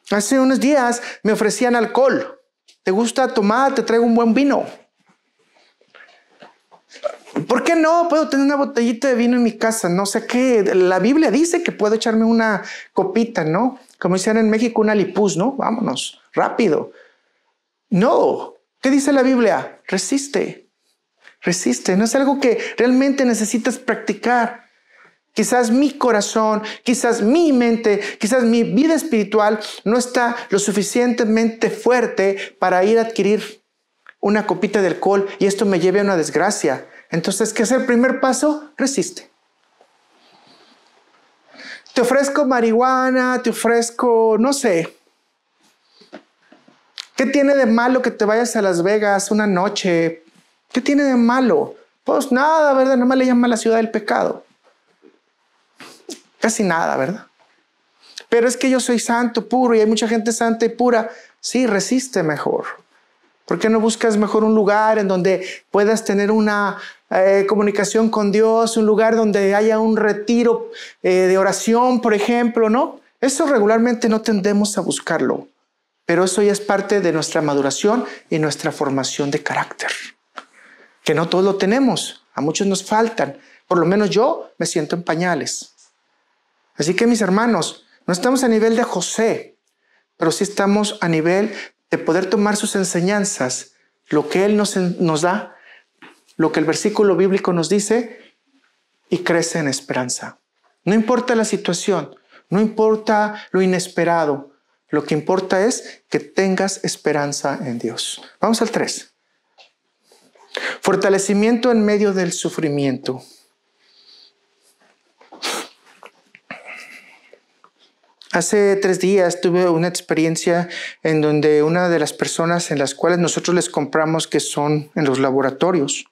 Hace unos días me ofrecían alcohol. ¿Te gusta tomar? Te traigo un buen vino. ¿Por qué no? Puedo tener una botellita de vino en mi casa. No sé qué. La Biblia dice que puedo echarme una copita, ¿no? Como dicen en México, una lipuz, ¿no? Vámonos, rápido. No. ¿Qué dice la Biblia? Resiste. Resiste, no es algo que realmente necesitas practicar. Quizás mi corazón, quizás mi mente, quizás mi vida espiritual no está lo suficientemente fuerte para ir a adquirir una copita de alcohol y esto me lleve a una desgracia. Entonces, ¿qué es el primer paso? Resiste. Te ofrezco marihuana, te ofrezco, no sé. ¿Qué tiene de malo que te vayas a Las Vegas una noche? ¿Qué tiene de malo? Pues nada, ¿verdad? Nomás le llaman la ciudad del pecado. Casi nada, ¿verdad? Pero es que yo soy santo, puro, y hay mucha gente santa y pura. Sí, resiste mejor. ¿Por qué no buscas mejor un lugar en donde puedas tener una comunicación con Dios? Un lugar donde haya un retiro de oración, por ejemplo, ¿no? Eso regularmente no tendemos a buscarlo. Pero eso ya es parte de nuestra maduración y nuestra formación de carácter. Que no todos lo tenemos, a muchos nos faltan. Por lo menos yo me siento en pañales. Así que mis hermanos, no estamos a nivel de José, pero sí estamos a nivel de poder tomar sus enseñanzas, lo que él nos da, lo que el versículo bíblico nos dice, y crece en esperanza. No importa la situación, no importa lo inesperado, lo que importa es que tengas esperanza en Dios. Vamos al 3. Fortalecimiento en medio del sufrimiento. Hace 3 días tuve una experiencia en donde una de las personas en las cuales nosotros les compramos, que son en los laboratorios,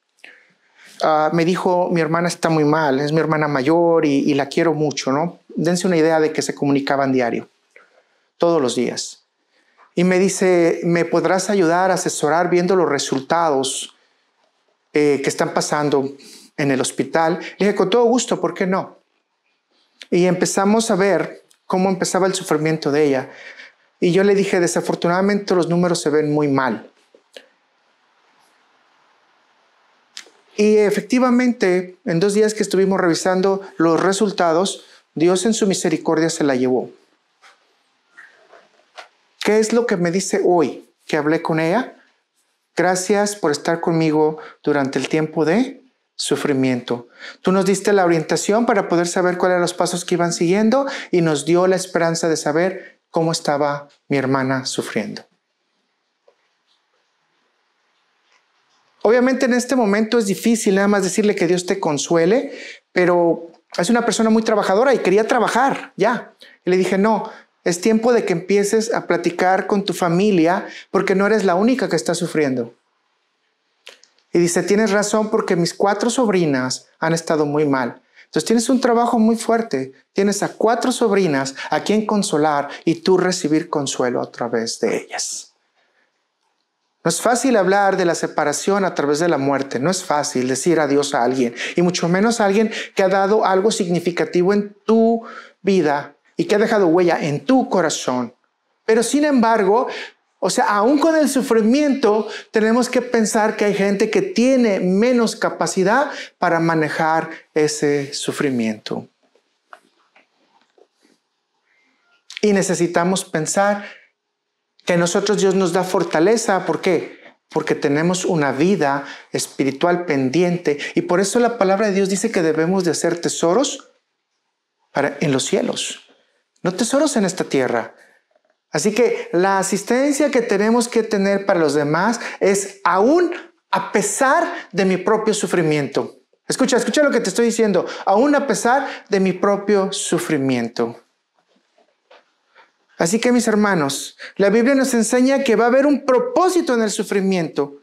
me dijo, mi hermana está muy mal, es mi hermana mayor y la quiero mucho, ¿no? Dense una idea de que se comunicaban diario, todos los días. Y me dice, ¿me podrás ayudar a asesorar viendo los resultados que están pasando en el hospital? Le dije, con todo gusto, ¿por qué no? Y empezamos a ver cómo empezaba el sufrimiento de ella. Y yo le dije, desafortunadamente los números se ven muy mal. Y efectivamente, en 2 días que estuvimos revisando los resultados, Dios en su misericordia se la llevó. ¿Qué es lo que me dice hoy que hablé con ella? Gracias por estar conmigo durante el tiempo de sufrimiento. Tú nos diste la orientación para poder saber cuáles eran los pasos que iban siguiendo y nos dio la esperanza de saber cómo estaba mi hermana sufriendo. Obviamente en este momento es difícil nada más decirle que Dios te consuele, pero es una persona muy trabajadora y quería trabajar ya. Y le dije, no, es tiempo de que empieces a platicar con tu familia porque no eres la única que está sufriendo. Y dice, tienes razón porque mis 4 sobrinas han estado muy mal. Entonces tienes un trabajo muy fuerte. Tienes a 4 sobrinas a quien consolar y tú recibir consuelo a través de ellas. No es fácil hablar de la separación a través de la muerte. No es fácil decir adiós a alguien, y mucho menos a alguien que ha dado algo significativo en tu vida y que ha dejado huella en tu corazón. Pero sin embargo, aún con el sufrimiento, tenemos que pensar que hay gente que tiene menos capacidad para manejar ese sufrimiento. Y necesitamos pensar que a nosotros Dios nos da fortaleza. ¿Por qué? Porque tenemos una vida espiritual pendiente. Y por eso la palabra de Dios dice que debemos de hacer tesoros en los cielos, no tesoros en esta tierra. Así que la asistencia que tenemos que tener para los demás es aún a pesar de mi propio sufrimiento. Escucha lo que te estoy diciendo. Aún a pesar de mi propio sufrimiento. Así que, mis hermanos, la Biblia nos enseña que va a haber un propósito en el sufrimiento.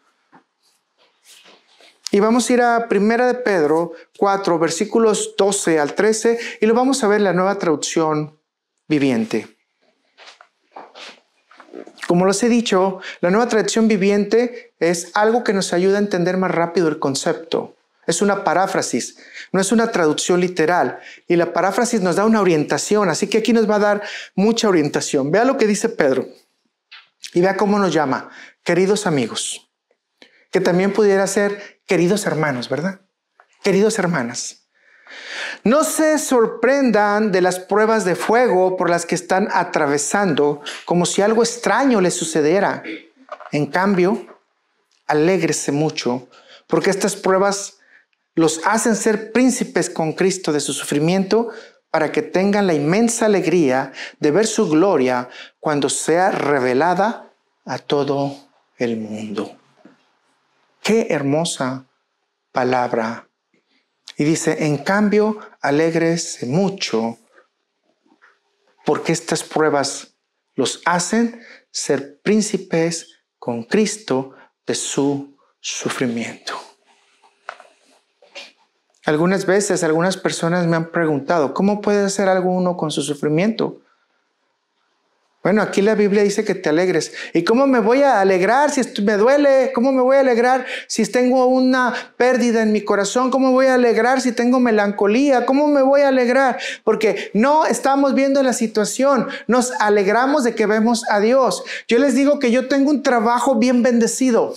Y vamos a ir a 1 de Pedro 4, versículos 12 al 13, y lo vamos a ver en la Nueva Traducción Viviente. Como les he dicho, la Nueva Traducción Viviente es algo que nos ayuda a entender más rápido el concepto. Es una paráfrasis, no es una traducción literal. Y la paráfrasis nos da una orientación, así que aquí nos va a dar mucha orientación. Vea lo que dice Pedro y vea cómo nos llama, queridos amigos, que también pudiera ser queridos hermanos, ¿verdad? Queridos hermanas. No se sorprendan de las pruebas de fuego por las que están atravesando, como si algo extraño les sucediera. En cambio, alégrese mucho, porque estas pruebas los hacen ser príncipes con Cristo de su sufrimiento, para que tengan la inmensa alegría de ver su gloria cuando sea revelada a todo el mundo. Qué hermosa palabra. Y dice, en cambio, alégrese mucho, porque estas pruebas los hacen ser príncipes con Cristo de su sufrimiento. Algunas veces, algunas personas me han preguntado, ¿cómo puede hacer algo uno con su sufrimiento? Bueno, aquí la Biblia dice que te alegres. ¿Y cómo me voy a alegrar si me duele? ¿Cómo me voy a alegrar si tengo una pérdida en mi corazón? ¿Cómo me voy a alegrar si tengo melancolía? ¿Cómo me voy a alegrar? Porque no estamos viendo la situación. Nos alegramos de que vemos a Dios. Yo les digo que yo tengo un trabajo bien bendecido.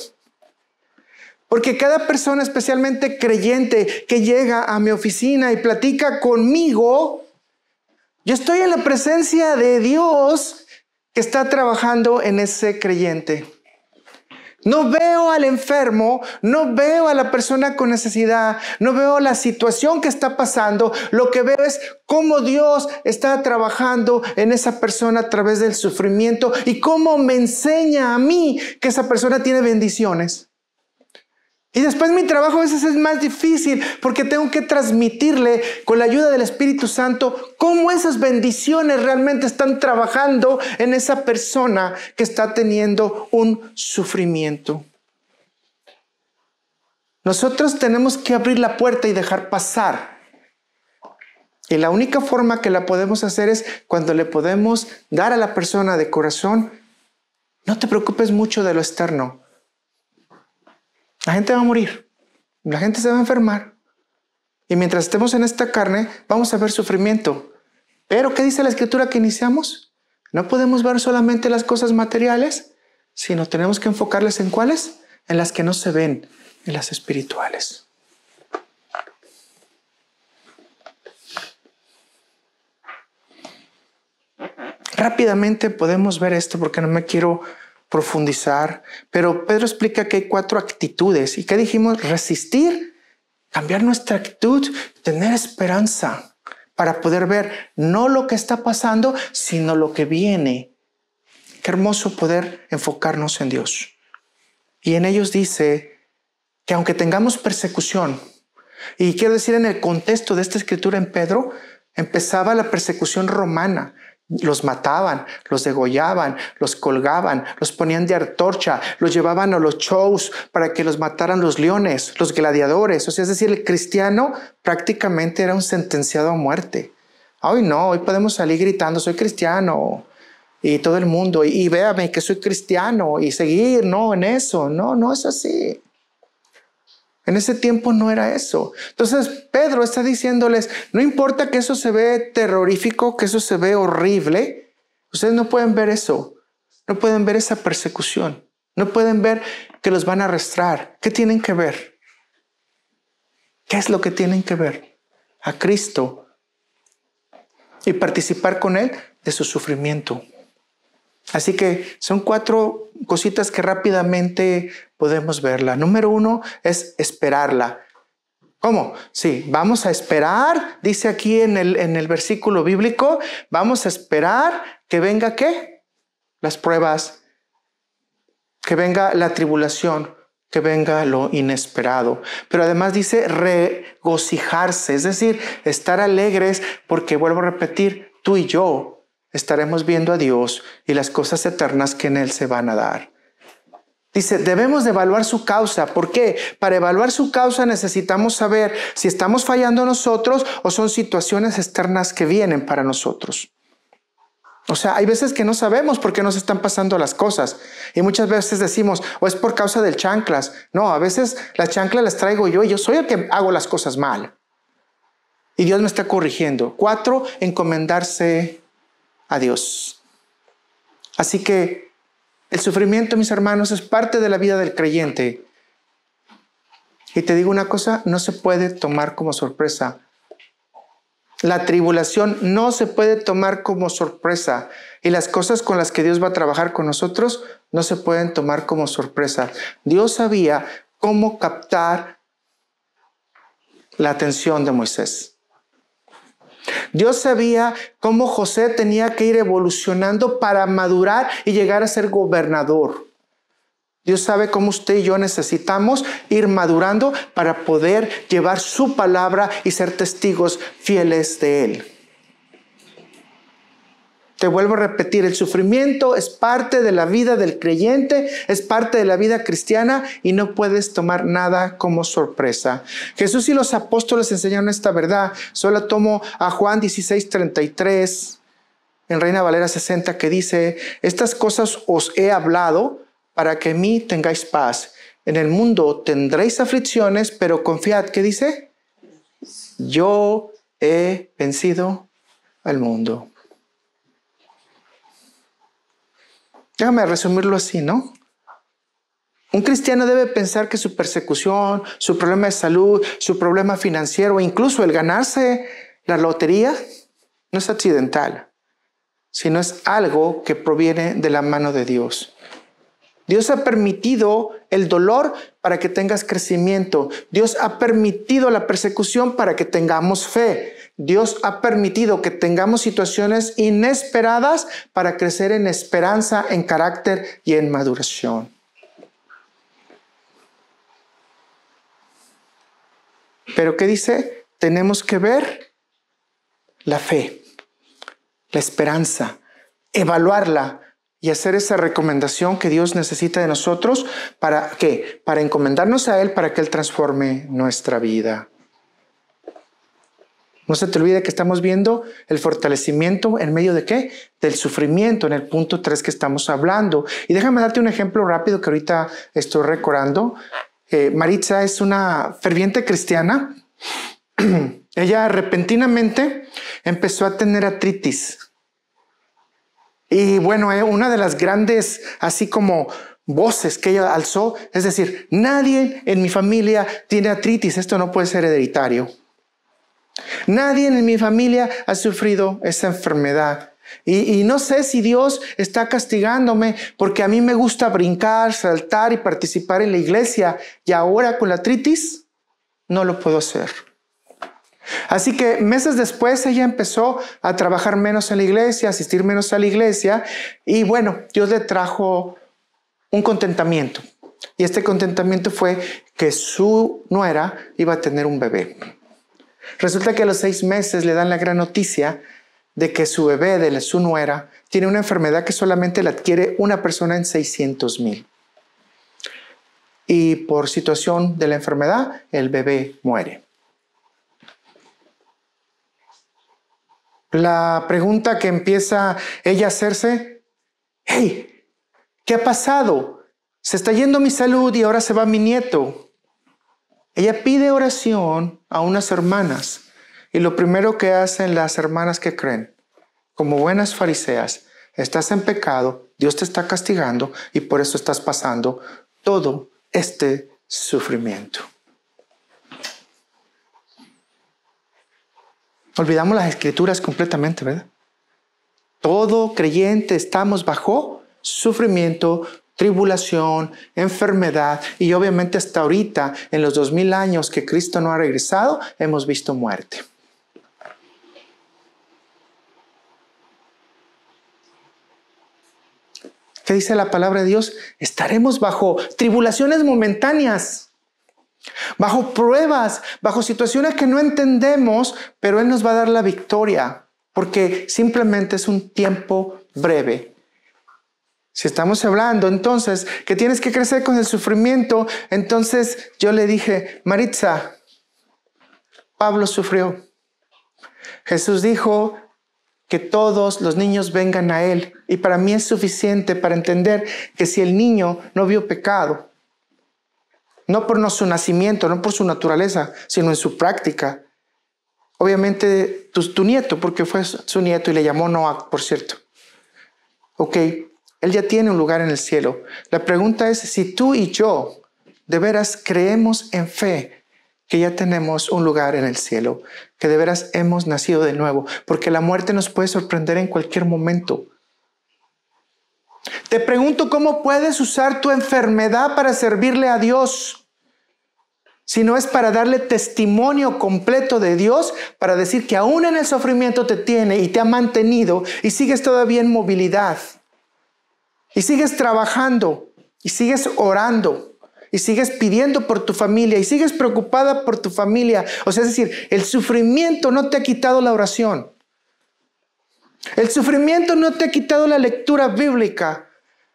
Porque cada persona, especialmente creyente, que llega a mi oficina y platica conmigo, yo estoy en la presencia de Dios que está trabajando en ese creyente. No veo al enfermo, no veo a la persona con necesidad, no veo la situación que está pasando. Lo que veo es cómo Dios está trabajando en esa persona a través del sufrimiento y cómo me enseña a mí que esa persona tiene bendiciones. Y después mi trabajo a veces es más difícil porque tengo que transmitirle con la ayuda del Espíritu Santo cómo esas bendiciones realmente están trabajando en esa persona que está teniendo un sufrimiento. Nosotros tenemos que abrir la puerta y dejar pasar. Y la única forma que la podemos hacer es cuando le podemos dar a la persona de corazón, no te preocupes mucho de lo externo. La gente va a morir, la gente se va a enfermar. Y mientras estemos en esta carne, vamos a ver sufrimiento. Pero, ¿qué dice la Escritura que iniciamos? No podemos ver solamente las cosas materiales, sino tenemos que enfocarles en ¿cuáles? En las que no se ven, en las espirituales. Rápidamente podemos ver esto porque no me quiero profundizar, pero Pedro explica que hay 4 actitudes. ¿Y qué dijimos? Resistir, cambiar nuestra actitud, tener esperanza para poder ver no lo que está pasando, sino lo que viene. Qué hermoso poder enfocarnos en Dios. Y en ellos dice que aunque tengamos persecución, y quiero decir en el contexto de esta escritura en Pedro, empezaba la persecución romana. Los mataban, los degollaban, los colgaban, los ponían de antorcha, los llevaban a los shows para que los mataran los leones, los gladiadores. O sea, es decir, el cristiano prácticamente era un sentenciado a muerte. Hoy no, hoy podemos salir gritando, soy cristiano, y todo el mundo, y véame que soy cristiano, y seguir, no, en eso. No, no es así. En ese tiempo no era eso. Entonces Pedro está diciéndoles, no importa que eso se ve terrorífico, que eso se ve horrible, ustedes no pueden ver eso, no pueden ver esa persecución, no pueden ver que los van a arrastrar. ¿Qué tienen que ver? ¿Qué es lo que tienen que ver? A Cristo y participar con Él de su sufrimiento. Así que son 4 cositas que rápidamente podemos verla. Número 1 es esperarla. ¿Cómo? Sí, vamos a esperar, dice aquí en el versículo bíblico, vamos a esperar que venga ¿qué? Las pruebas, que venga la tribulación, que venga lo inesperado. Pero además dice regocijarse, es decir, estar alegres porque, vuelvo a repetir, tú y yo estaremos viendo a Dios y las cosas eternas que en Él se van a dar. Dice, debemos de evaluar su causa. ¿Por qué? Para evaluar su causa necesitamos saber si estamos fallando nosotros o son situaciones externas que vienen para nosotros. O sea, hay veces que no sabemos por qué nos están pasando las cosas. Y muchas veces decimos, o es por causa del chanclas. No, a veces las chanclas las traigo yo y yo soy el que hago las cosas mal. Y Dios me está corrigiendo. 4, encomendarse a Dios. Así que el sufrimiento, mis hermanos, es parte de la vida del creyente. Y te digo una cosa, no se puede tomar como sorpresa. La tribulación no se puede tomar como sorpresa. Y las cosas con las que Dios va a trabajar con nosotros no se pueden tomar como sorpresa. Dios sabía cómo captar la atención de Moisés. Dios sabía cómo José tenía que ir evolucionando para madurar y llegar a ser gobernador. Dios sabe cómo usted y yo necesitamos ir madurando para poder llevar su palabra y ser testigos fieles de Él. Te vuelvo a repetir, el sufrimiento es parte de la vida del creyente, es parte de la vida cristiana y no puedes tomar nada como sorpresa. Jesús y los apóstoles enseñaron esta verdad. Solo tomo a Juan 16:33 en Reina Valera 60 que dice, estas cosas os he hablado para que en mí tengáis paz. En el mundo tendréis aflicciones, pero confiad. ¿Qué dice? Yo he vencido al mundo. Déjame resumirlo así, ¿no? Un cristiano debe pensar que su persecución, su problema de salud, su problema financiero, incluso el ganarse la lotería, no es accidental, sino es algo que proviene de la mano de Dios. Dios ha permitido el dolor para que tengas crecimiento. Dios ha permitido la persecución para que tengamos fe. Dios ha permitido que tengamos situaciones inesperadas para crecer en esperanza, en carácter y en maduración. Pero ¿qué dice? Tenemos que ver la fe, la esperanza, evaluarla y hacer esa recomendación que Dios necesita de nosotros. ¿Para qué? Para encomendarnos a Él, para que Él transforme nuestra vida. No se te olvide que estamos viendo el fortalecimiento en medio de ¿qué? Del sufrimiento, en el punto 3 que estamos hablando. Y déjame darte un ejemplo rápido que ahorita estoy recordando. Maritza es una ferviente cristiana. Ella repentinamente empezó a tener artritis. Y bueno, una de las grandes, así como voces que ella alzó, es decir, nadie en mi familia tiene artritis, esto no puede ser hereditario. Nadie en mi familia ha sufrido esa enfermedad. Y no sé si Dios está castigándome porque a mí me gusta brincar, saltar y participar en la iglesia y ahora con la artritis no lo puedo hacer. Así que meses después ella empezó a trabajar menos en la iglesia, asistir menos a la iglesia y bueno, Dios le trajo un contentamiento. Y este contentamiento fue que su nuera iba a tener un bebé. Resulta que a los 6 meses le dan la gran noticia de que su bebé, de su nuera, tiene una enfermedad que solamente la adquiere una persona en 600,000. Y por situación de la enfermedad, el bebé muere. La pregunta que empieza ella a hacerse: hey, ¿qué ha pasado? Se está yendo mi salud y ahora se va mi nieto. Ella pide oración a unas hermanas. Y lo primero que hacen las hermanas, que creen, como buenas fariseas: estás en pecado, Dios te está castigando y por eso estás pasando todo este sufrimiento. Olvidamos las escrituras completamente, ¿verdad? Todo creyente estamos bajo sufrimiento, tribulación, enfermedad, y obviamente hasta ahorita, en los 2000 años que Cristo no ha regresado, hemos visto muerte. ¿Qué dice la palabra de Dios? Estaremos bajo tribulaciones momentáneas, bajo pruebas, bajo situaciones que no entendemos, pero Él nos va a dar la victoria, porque simplemente es un tiempo breve. Si estamos hablando entonces que tienes que crecer con el sufrimiento, entonces yo le dije: Maritza, Pablo sufrió. Jesús dijo que todos los niños vengan a Él, y para mí es suficiente para entender que si el niño no vio pecado, no por su nacimiento, no por su naturaleza, sino en su práctica. Obviamente tu nieto, porque fue su nieto y le llamó Noah, por cierto. Ok, él ya tiene un lugar en el cielo. La pregunta es si tú y yo de veras creemos en fe que ya tenemos un lugar en el cielo, que de veras hemos nacido de nuevo, porque la muerte nos puede sorprender en cualquier momento. Te pregunto, ¿cómo puedes usar tu enfermedad para servirle a Dios? Si no es para darle testimonio completo de Dios, para decir que aún en el sufrimiento te tiene y te ha mantenido y sigues todavía en movilidad. Y sigues trabajando, y sigues orando, y sigues pidiendo por tu familia, y sigues preocupada por tu familia. O sea, es decir, el sufrimiento no te ha quitado la oración. El sufrimiento no te ha quitado la lectura bíblica.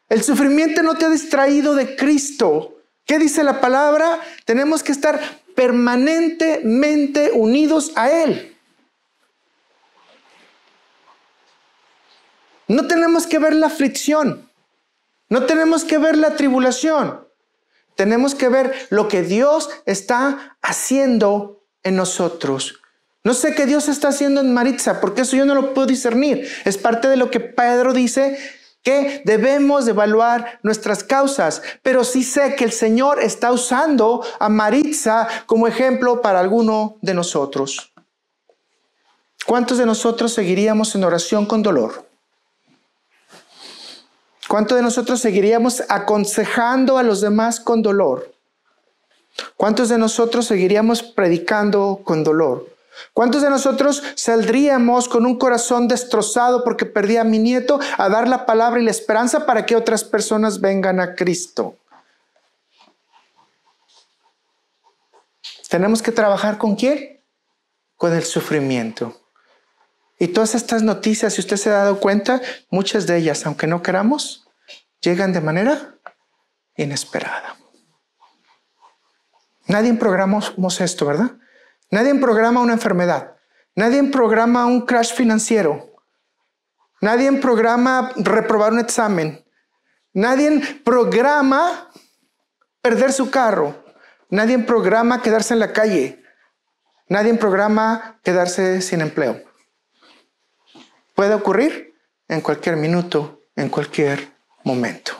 El sufrimiento no te ha distraído de Cristo. ¿Qué dice la palabra? Tenemos que estar permanentemente unidos a Él. No tenemos que ver la aflicción. No tenemos que ver la tribulación. Tenemos que ver lo que Dios está haciendo en nosotros. No sé qué Dios está haciendo en Maritza, porque eso yo no lo puedo discernir. Es parte de lo que Pedro dice, que debemos evaluar nuestras causas. Pero sí sé que el Señor está usando a Maritza como ejemplo para alguno de nosotros. ¿Cuántos de nosotros seguiríamos en oración con dolor? ¿Cuántos de nosotros seguiríamos aconsejando a los demás con dolor? ¿Cuántos de nosotros seguiríamos predicando con dolor? ¿Cuántos de nosotros saldríamos con un corazón destrozado porque perdí a mi nieto a dar la palabra y la esperanza para que otras personas vengan a Cristo? Tenemos que trabajar ¿con quién? Con el sufrimiento. Y todas estas noticias, si usted se ha dado cuenta, muchas de ellas, aunque no queramos, llegan de manera inesperada. Nadie programamos esto, ¿verdad? Nadie programa una enfermedad. Nadie programa un crash financiero. Nadie programa reprobar un examen. Nadie programa perder su carro. Nadie programa quedarse en la calle. Nadie programa quedarse sin empleo. Puede ocurrir en cualquier minuto, en cualquier momento.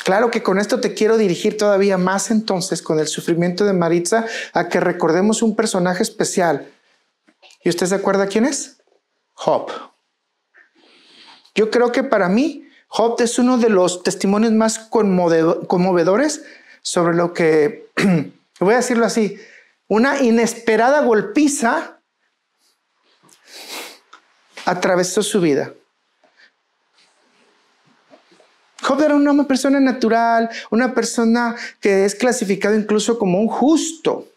Claro que con esto te quiero dirigir todavía más entonces con el sufrimiento de Maritza a que recordemos un personaje especial. ¿Y usted se acuerda quién es? Job. Yo creo que para mí Job es uno de los testimonios más conmovedores sobre lo que, voy a decirlo así, una inesperada golpiza atravesó su vida. Job era una persona natural, una persona que es clasificado incluso como un justo.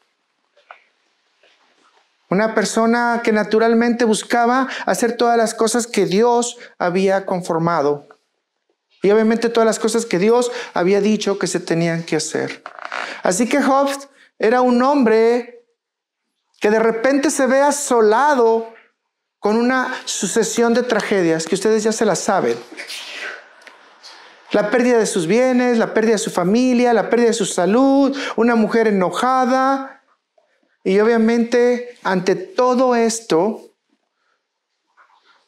Una persona que naturalmente buscaba hacer todas las cosas que Dios había conformado. Y obviamente todas las cosas que Dios había dicho que se tenían que hacer. Así que Job era un hombre que de repente se ve asolado con una sucesión de tragedias que ustedes ya se las saben. La pérdida de sus bienes, la pérdida de su familia, la pérdida de su salud, una mujer enojada. Y obviamente ante todo esto,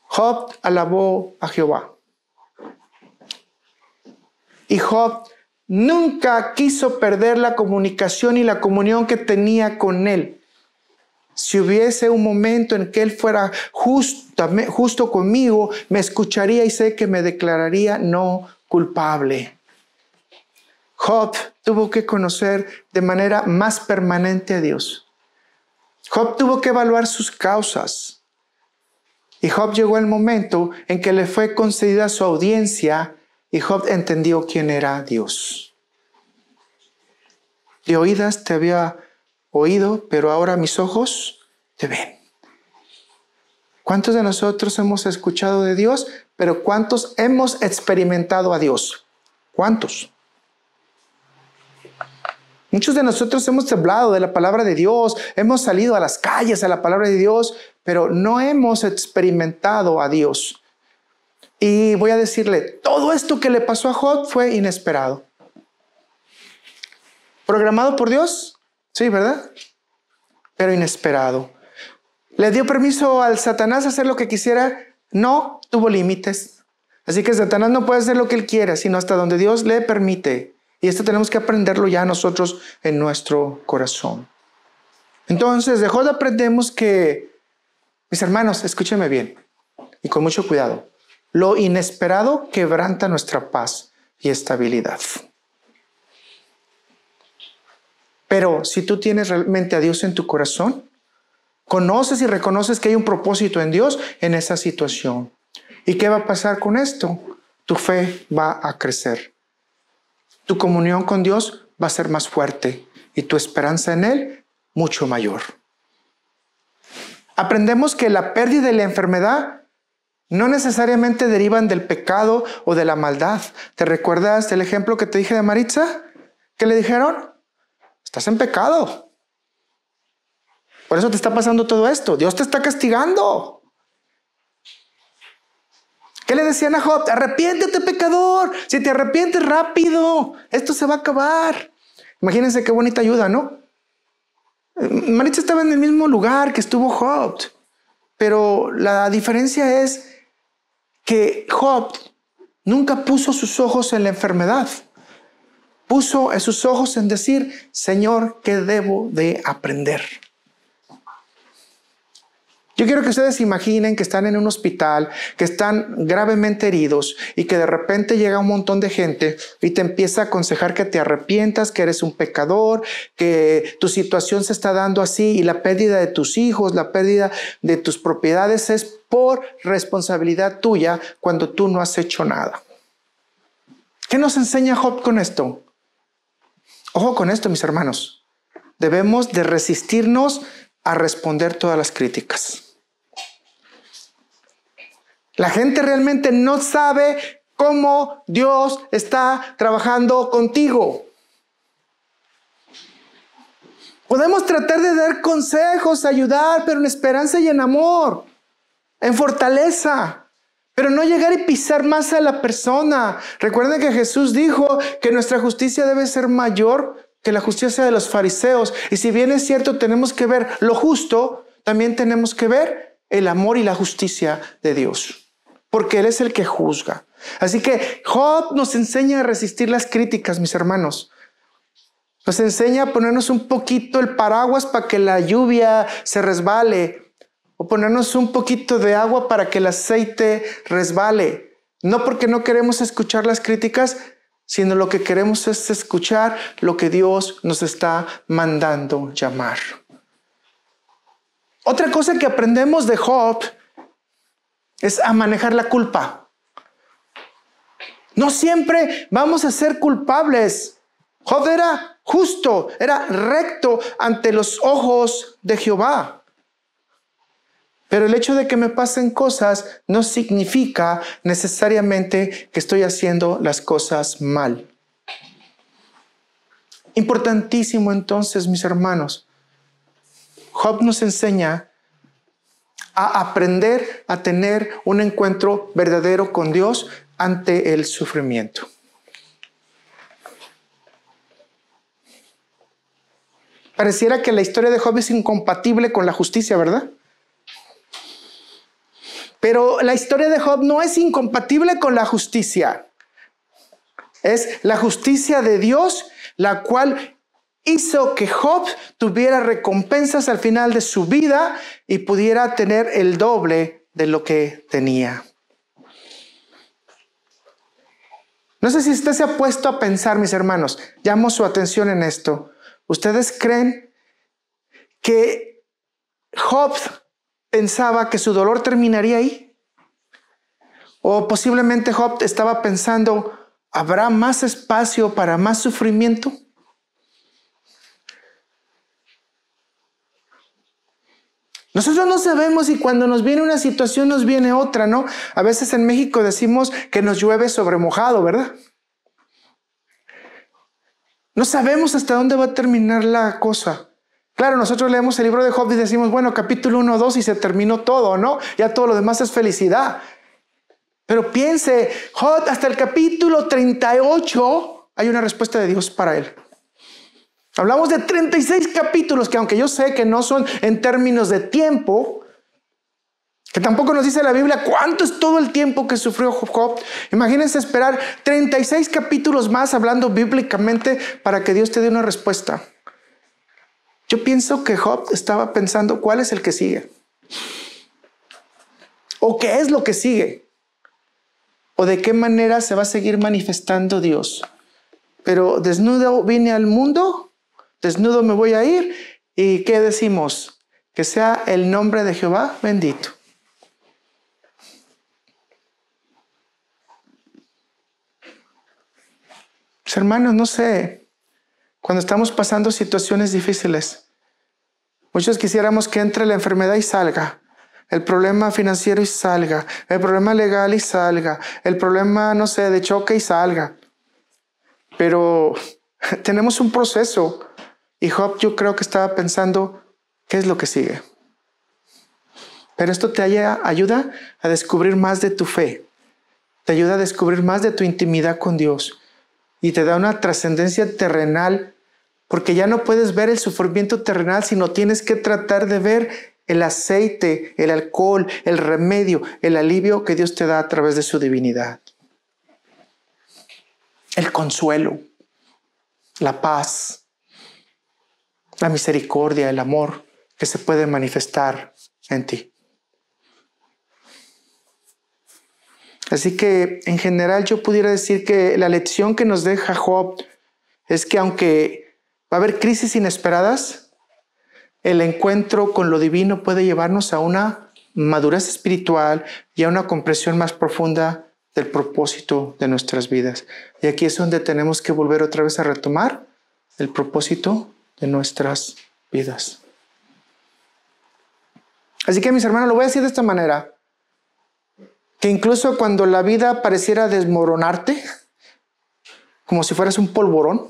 Job alabó a Jehová. Y Job nunca quiso perder la comunicación y la comunión que tenía con él. Si hubiese un momento en que él fuera justo conmigo, me escucharía y sé que me declararía no culpable. Job tuvo que conocer de manera más permanente a Dios. Job tuvo que evaluar sus causas. Y Job llegó el momento en que le fue concedida su audiencia y Job entendió quién era Dios. De oídas te había oído, pero ahora mis ojos te ven. ¿Cuántos de nosotros hemos escuchado de Dios? Pero ¿cuántos hemos experimentado a Dios? ¿Cuántos? Muchos de nosotros hemos hablado de la palabra de Dios, hemos salido a las calles a la palabra de Dios, pero no hemos experimentado a Dios. Y voy a decirle, todo esto que le pasó a Job fue inesperado. ¿Programado por Dios? Sí, ¿verdad? Pero inesperado. ¿Le dio permiso al Satanás a hacer lo que quisiera? No, tuvo límites. Así que Satanás no puede hacer lo que él quiera, sino hasta donde Dios le permite. Y esto tenemos que aprenderlo ya nosotros en nuestro corazón. Entonces, de Job aprendemos que, mis hermanos, escúchenme bien y con mucho cuidado. Lo inesperado quebranta nuestra paz y estabilidad. Pero si tú tienes realmente a Dios en tu corazón, conoces y reconoces que hay un propósito en Dios en esa situación. ¿Y qué va a pasar con esto? Tu fe va a crecer. Tu comunión con Dios va a ser más fuerte y tu esperanza en Él mucho mayor. Aprendemos que la pérdida y la enfermedad no necesariamente derivan del pecado o de la maldad. ¿Te recuerdas del ejemplo que te dije de Maritza? ¿Qué le dijeron? Estás en pecado. Por eso te está pasando todo esto. Dios te está castigando. ¿Qué le decían a Job? Arrepiéntete, pecador. Si te arrepientes rápido, esto se va a acabar. Imagínense qué bonita ayuda, ¿no? Maritza estaba en el mismo lugar que estuvo Job. Pero la diferencia es que Job nunca puso sus ojos en la enfermedad. Puso sus ojos en decir, Señor, ¿qué debo de aprender? Yo quiero que ustedes imaginen que están en un hospital, que están gravemente heridos y que de repente llega un montón de gente y te empieza a aconsejar que te arrepientas, que eres un pecador, que tu situación se está dando así y la pérdida de tus hijos, la pérdida de tus propiedades es por responsabilidad tuya cuando tú no has hecho nada. ¿Qué nos enseña Job con esto? Ojo con esto, mis hermanos. Debemos de resistirnos a responder todas las críticas. La gente realmente no sabe cómo Dios está trabajando contigo. Podemos tratar de dar consejos, ayudar, pero en esperanza y en amor, en fortaleza, pero no llegar y pisar más a la persona. Recuerden que Jesús dijo que nuestra justicia debe ser mayor que la justicia de los fariseos. Y si bien es cierto, tenemos que ver lo justo, también tenemos que ver el amor y la justicia de Dios. Porque Él es el que juzga. Así que Job nos enseña a resistir las críticas, mis hermanos. Nos enseña a ponernos un poquito el paraguas para que la lluvia se resbale. O ponernos un poquito de agua para que el aceite resbale. No porque no queremos escuchar las críticas, sino lo que queremos es escuchar lo que Dios nos está mandando llamar. Otra cosa que aprendemos de Job es a manejar la culpa. No siempre vamos a ser culpables. Job era justo, era recto ante los ojos de Jehová. Pero el hecho de que me pasen cosas no significa necesariamente que estoy haciendo las cosas mal. Importantísimo entonces, mis hermanos. Job nos enseña a aprender a tener un encuentro verdadero con Dios ante el sufrimiento. Pareciera que la historia de Job es incompatible con la justicia, ¿verdad? Pero la historia de Job no es incompatible con la justicia. Es la justicia de Dios, la cual hizo que Job tuviera recompensas al final de su vida y pudiera tener el doble de lo que tenía. No sé si usted se ha puesto a pensar, mis hermanos, llamo su atención en esto. ¿Ustedes creen que Job pensaba que su dolor terminaría ahí? ¿O posiblemente Job estaba pensando, ¿habrá más espacio para más sufrimiento? Nosotros no sabemos si cuando nos viene una situación nos viene otra, ¿no? A veces en México decimos que nos llueve sobre mojado, ¿verdad? No sabemos hasta dónde va a terminar la cosa. Claro, nosotros leemos el libro de Job y decimos, bueno, capítulo 1, 2 y se terminó todo, ¿no? Ya todo lo demás es felicidad. Pero piense, Job, hasta el capítulo 38 hay una respuesta de Dios para él. Hablamos de 36 capítulos que aunque yo sé que no son en términos de tiempo, que tampoco nos dice la Biblia cuánto es todo el tiempo que sufrió Job. Imagínense esperar 36 capítulos más hablando bíblicamente para que Dios te dé una respuesta. Yo pienso que Job estaba pensando cuál es el que sigue. O qué es lo que sigue. O de qué manera se va a seguir manifestando Dios. Pero desnudo vine al mundo. Desnudo me voy a ir. ¿Y qué decimos? Que sea el nombre de Jehová bendito. Pues, hermanos, no sé. Cuando estamos pasando situaciones difíciles, muchos quisiéramos que entre la enfermedad y salga. El problema financiero y salga. El problema legal y salga. El problema, no sé, de choque y salga. Pero tenemos un proceso. Y Job yo creo que estaba pensando, ¿qué es lo que sigue? Pero esto te ayuda a descubrir más de tu fe. Te ayuda a descubrir más de tu intimidad con Dios. Y te da una trascendencia terrenal, porque ya no puedes ver el sufrimiento terrenal, sino tienes que tratar de ver el aceite, el alcohol, el remedio, el alivio que Dios te da a través de su divinidad. El consuelo, la paz, la misericordia, el amor que se puede manifestar en ti. Así que en general yo pudiera decir que la lección que nos deja Job es que aunque va a haber crisis inesperadas, el encuentro con lo divino puede llevarnos a una madurez espiritual y a una comprensión más profunda del propósito de nuestras vidas. Y aquí es donde tenemos que volver otra vez a retomar el propósito de nuestras vidas. Así que mis hermanos, lo voy a decir de esta manera, que incluso cuando la vida pareciera desmoronarte, como si fueras un polvorón,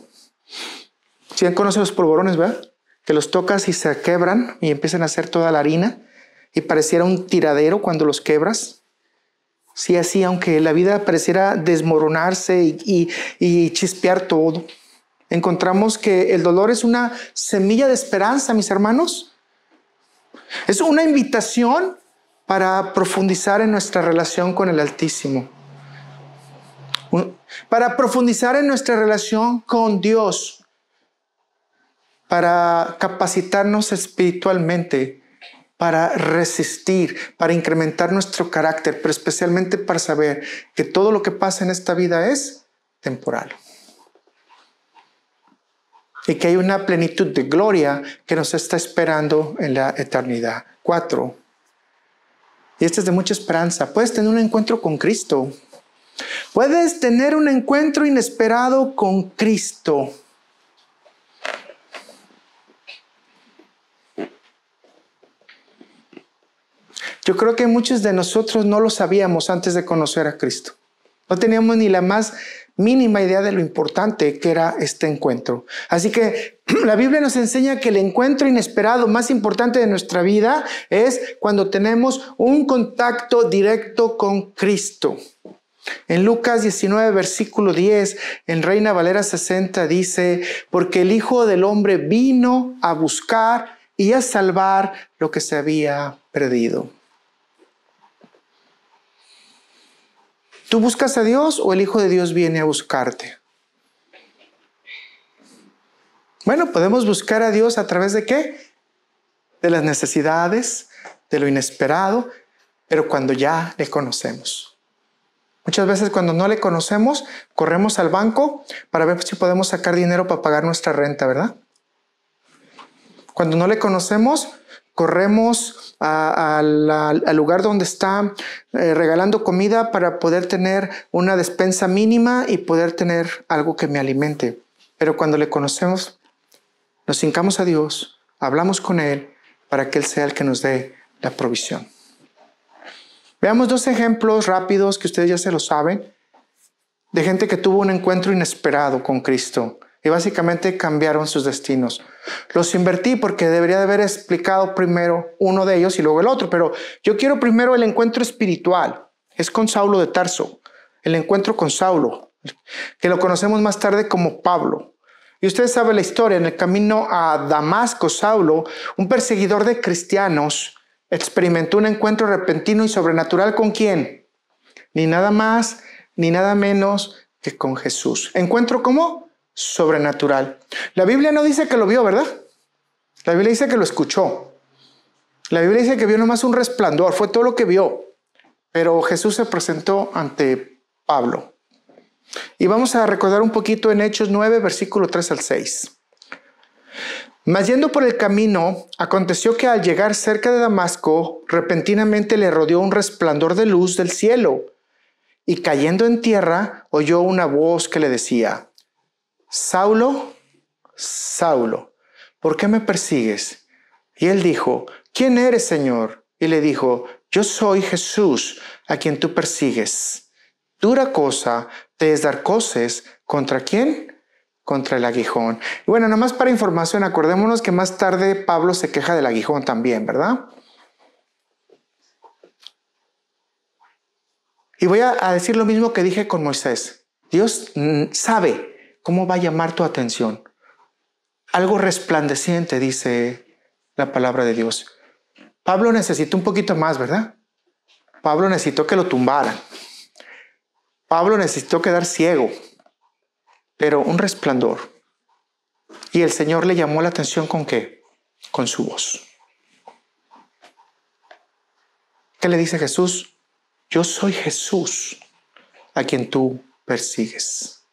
si bien conocen los polvorones, ¿verdad? Que los tocas y se quebran y empiezan a hacer toda la harina y pareciera un tiradero cuando los quebras. Sí, así, aunque la vida pareciera desmoronarse y chispear todo, encontramos que el dolor es una semilla de esperanza, mis hermanos. Es una invitación para profundizar en nuestra relación con el Altísimo. Para profundizar en nuestra relación con Dios. Para capacitarnos espiritualmente. Para resistir, para incrementar nuestro carácter, pero especialmente para saber que todo lo que pasa en esta vida es temporal. Y que hay una plenitud de gloria que nos está esperando en la eternidad. 4. Y este es de mucha esperanza. Puedes tener un encuentro con Cristo. Puedes tener un encuentro inesperado con Cristo. Yo creo que muchos de nosotros no lo sabíamos antes de conocer a Cristo. No teníamos ni la más mínima idea de lo importante que era este encuentro. Así que la Biblia nos enseña que el encuentro inesperado más importante de nuestra vida es cuando tenemos un contacto directo con Cristo. En Lucas 19, versículo 10, en Reina Valera 60 dice, porque el Hijo del Hombre vino a buscar y a salvar lo que se había perdido. ¿Tú buscas a Dios o el Hijo de Dios viene a buscarte? Bueno, podemos buscar a Dios a través de ¿qué? De las necesidades, de lo inesperado, pero cuando ya le conocemos. Muchas veces cuando no le conocemos, corremos al banco para ver si podemos sacar dinero para pagar nuestra renta, ¿verdad? Cuando no le conocemos, corremos al lugar donde está regalando comida para poder tener una despensa mínima y poder tener algo que me alimente. Pero cuando le conocemos, nos hincamos a Dios, hablamos con Él para que Él sea el que nos dé la provisión. Veamos dos ejemplos rápidos que ustedes ya se lo saben, de gente que tuvo un encuentro inesperado con Cristo y básicamente cambiaron sus destinos. Los invertí porque debería de haber explicado primero uno de ellos y luego el otro, pero yo quiero primero el encuentro espiritual. Es con Saulo de Tarso, el encuentro con Saulo, que lo conocemos más tarde como Pablo. Y ustedes saben la historia, en el camino a Damasco, Saulo, un perseguidor de cristianos, experimentó un encuentro repentino y sobrenatural ¿con quién? Ni nada más, ni nada menos que con Jesús. ¿Encuentro cómo? Sobrenatural. La Biblia no dice que lo vio, ¿verdad? La Biblia dice que lo escuchó. La Biblia dice que vio nomás un resplandor, fue todo lo que vio. Pero Jesús se presentó ante Pablo. Y vamos a recordar un poquito en Hechos 9, versículo 3 al 6. Mas yendo por el camino, aconteció que al llegar cerca de Damasco, repentinamente le rodeó un resplandor de luz del cielo, y cayendo en tierra, oyó una voz que le decía, Saulo, Saulo, ¿por qué me persigues? Y él dijo, ¿quién eres, Señor? Y le dijo, yo soy Jesús, a quien tú persigues. Dura cosa te es dar coces, ¿contra quién? Contra el aguijón. Y bueno, nada más para información, acordémonos que más tarde Pablo se queja del aguijón también, ¿verdad? Y voy a decir lo mismo que dije con Moisés. Dios sabe cómo va a llamar tu atención. Algo resplandeciente, dice la palabra de Dios. Pablo necesitó un poquito más, ¿verdad? Pablo necesitó que lo tumbaran. Pablo necesitó quedar ciego. Pero un resplandor. Y el Señor le llamó la atención ¿con qué? Con su voz. ¿Qué le dice Jesús? Yo soy Jesús, a quien tú persigues.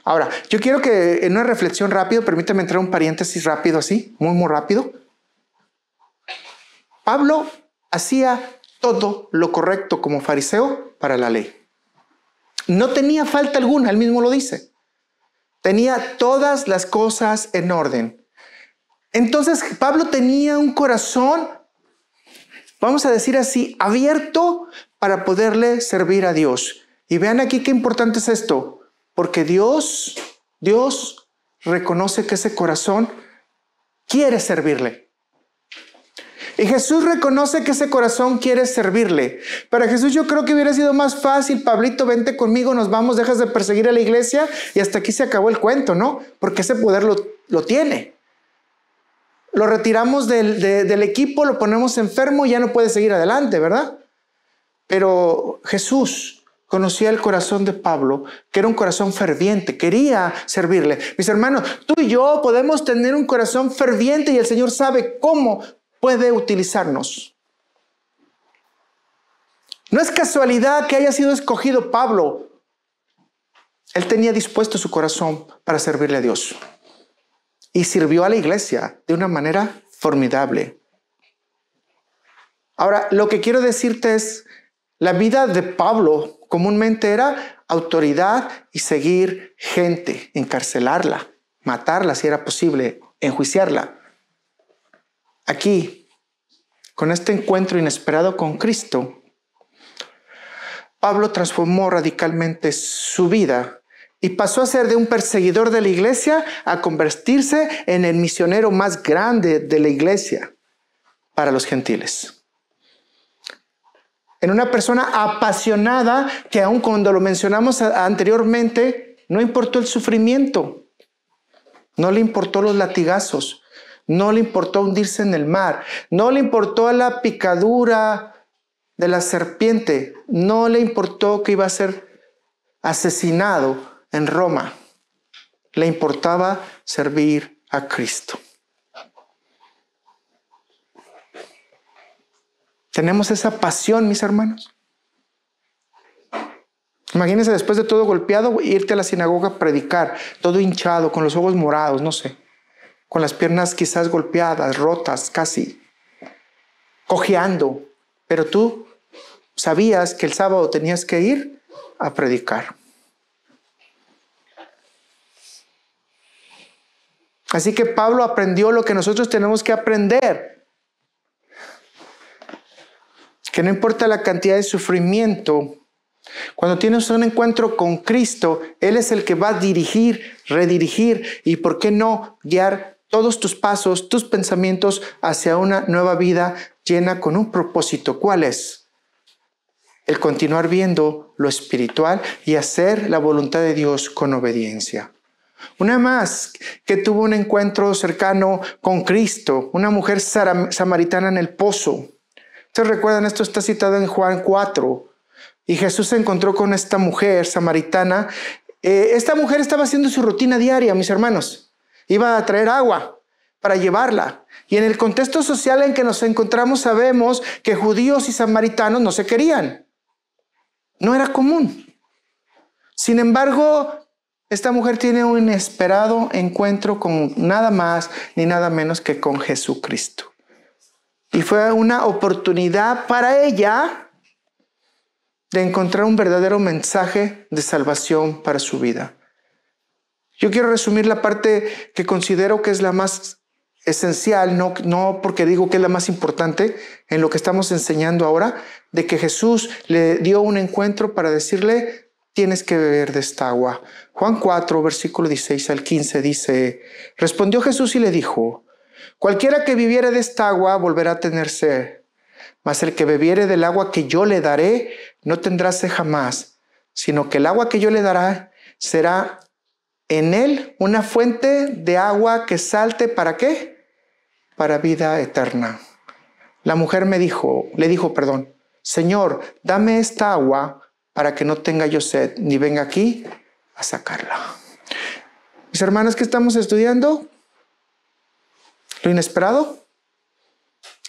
Ahora, yo quiero que en una reflexión rápida, permítame entrar un paréntesis rápido así, muy rápido. Pablo hacía todo lo correcto como fariseo para la ley. No tenía falta alguna, él mismo lo dice. Tenía todas las cosas en orden. Entonces Pablo tenía un corazón, vamos a decir así, abierto para poderle servir a Dios. Y vean aquí qué importante es esto, porque Dios reconoce que ese corazón quiere servirle. Y Jesús reconoce que ese corazón quiere servirle. Para Jesús yo creo que hubiera sido más fácil, Pablito, vente conmigo, nos vamos, dejas de perseguir a la iglesia y hasta aquí se acabó el cuento, ¿no? Porque ese poder lo tiene. Lo retiramos del equipo, lo ponemos enfermo y ya no puede seguir adelante, ¿verdad? Pero Jesús conocía el corazón de Pablo, que era un corazón ferviente, quería servirle. Mis hermanos, tú y yo podemos tener un corazón ferviente y el Señor sabe cómo puede utilizarnos. No es casualidad que haya sido escogido Pablo. Él tenía dispuesto su corazón para servirle a Dios. Y sirvió a la iglesia de una manera formidable. Ahora, lo que quiero decirte es, la vida de Pablo comúnmente era autoridad y seguir gente, encarcelarla, matarla si era posible, enjuiciarla. Aquí, con este encuentro inesperado con Cristo, Pablo transformó radicalmente su vida y pasó a ser de un perseguidor de la iglesia a convertirse en el misionero más grande de la iglesia para los gentiles. En una persona apasionada que aun cuando lo mencionamos anteriormente, no importó el sufrimiento, no le importó los latigazos, no le importó hundirse en el mar, no le importó la picadura de la serpiente, no le importó que iba a ser asesinado en Roma. Le importaba servir a Cristo. ¿Tenemos esa pasión, mis hermanos? Imagínense después de todo golpeado, irte a la sinagoga a predicar, todo hinchado, con los ojos morados, no sé, con las piernas quizás golpeadas, rotas, casi, cojeando. Pero tú sabías que el sábado tenías que ir a predicar. Así que Pablo aprendió lo que nosotros tenemos que aprender. Que no importa la cantidad de sufrimiento, cuando tienes un encuentro con Cristo, Él es el que va a dirigir, redirigir y, ¿por qué no, guiar todos tus pasos, tus pensamientos hacia una nueva vida llena con un propósito? ¿Cuál es? El continuar viendo lo espiritual y hacer la voluntad de Dios con obediencia. Una más que tuvo un encuentro cercano con Cristo, una mujer samaritana en el pozo. ¿Ustedes recuerdan? Esto está citado en Juan 4. Y Jesús se encontró con esta mujer samaritana. Esta mujer estaba haciendo su rutina diaria, mis hermanos. Iba a traer agua para llevarla. Y en el contexto social en que nos encontramos sabemos que judíos y samaritanos no se querían. No era común. Sin embargo, esta mujer tiene un inesperado encuentro con nada más ni nada menos que con Jesucristo. Y fue una oportunidad para ella de encontrar un verdadero mensaje de salvación para su vida. Yo quiero resumir la parte que considero que es la más esencial, no porque digo que es la más importante en lo que estamos enseñando ahora, de que Jesús le dio un encuentro para decirle, tienes que beber de esta agua. Juan 4, versículo 16 al 15 dice, respondió Jesús y le dijo, cualquiera que bebiere de esta agua volverá a tener sed, mas el que bebiere del agua que yo le daré no tendrá sed jamás, sino que el agua que yo le daré será en él una fuente de agua que salte, ¿para qué? Para vida eterna. La mujer le dijo, Señor, dame esta agua para que no tenga yo sed, ni venga aquí a sacarla. Mis hermanos, ¿qué estamos estudiando? Lo inesperado.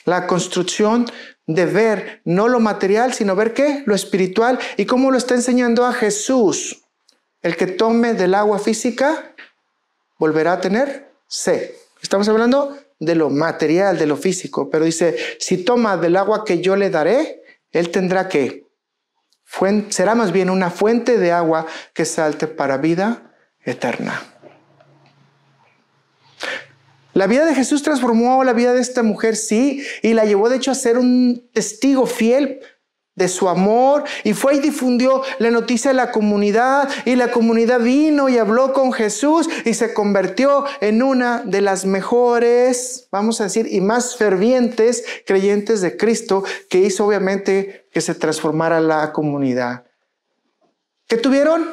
La construcción de ver no lo material, sino ver ¿qué? Lo espiritual. ¿Y cómo lo está enseñando a Jesús? El que tome del agua física volverá a tener sed. Estamos hablando de lo material, de lo físico. Pero dice, si toma del agua que yo le daré, él tendrá ¿qué? Será más bien una fuente de agua que salte para vida eterna. La vida de Jesús transformó la vida de esta mujer, sí, y la llevó de hecho a ser un testigo fiel de su amor, y fue y difundió la noticia a la comunidad, y la comunidad vino y habló con Jesús y se convirtió en una de las mejores, vamos a decir, y más fervientes creyentes de Cristo, que hizo obviamente que se transformara la comunidad. ¿Qué tuvieron?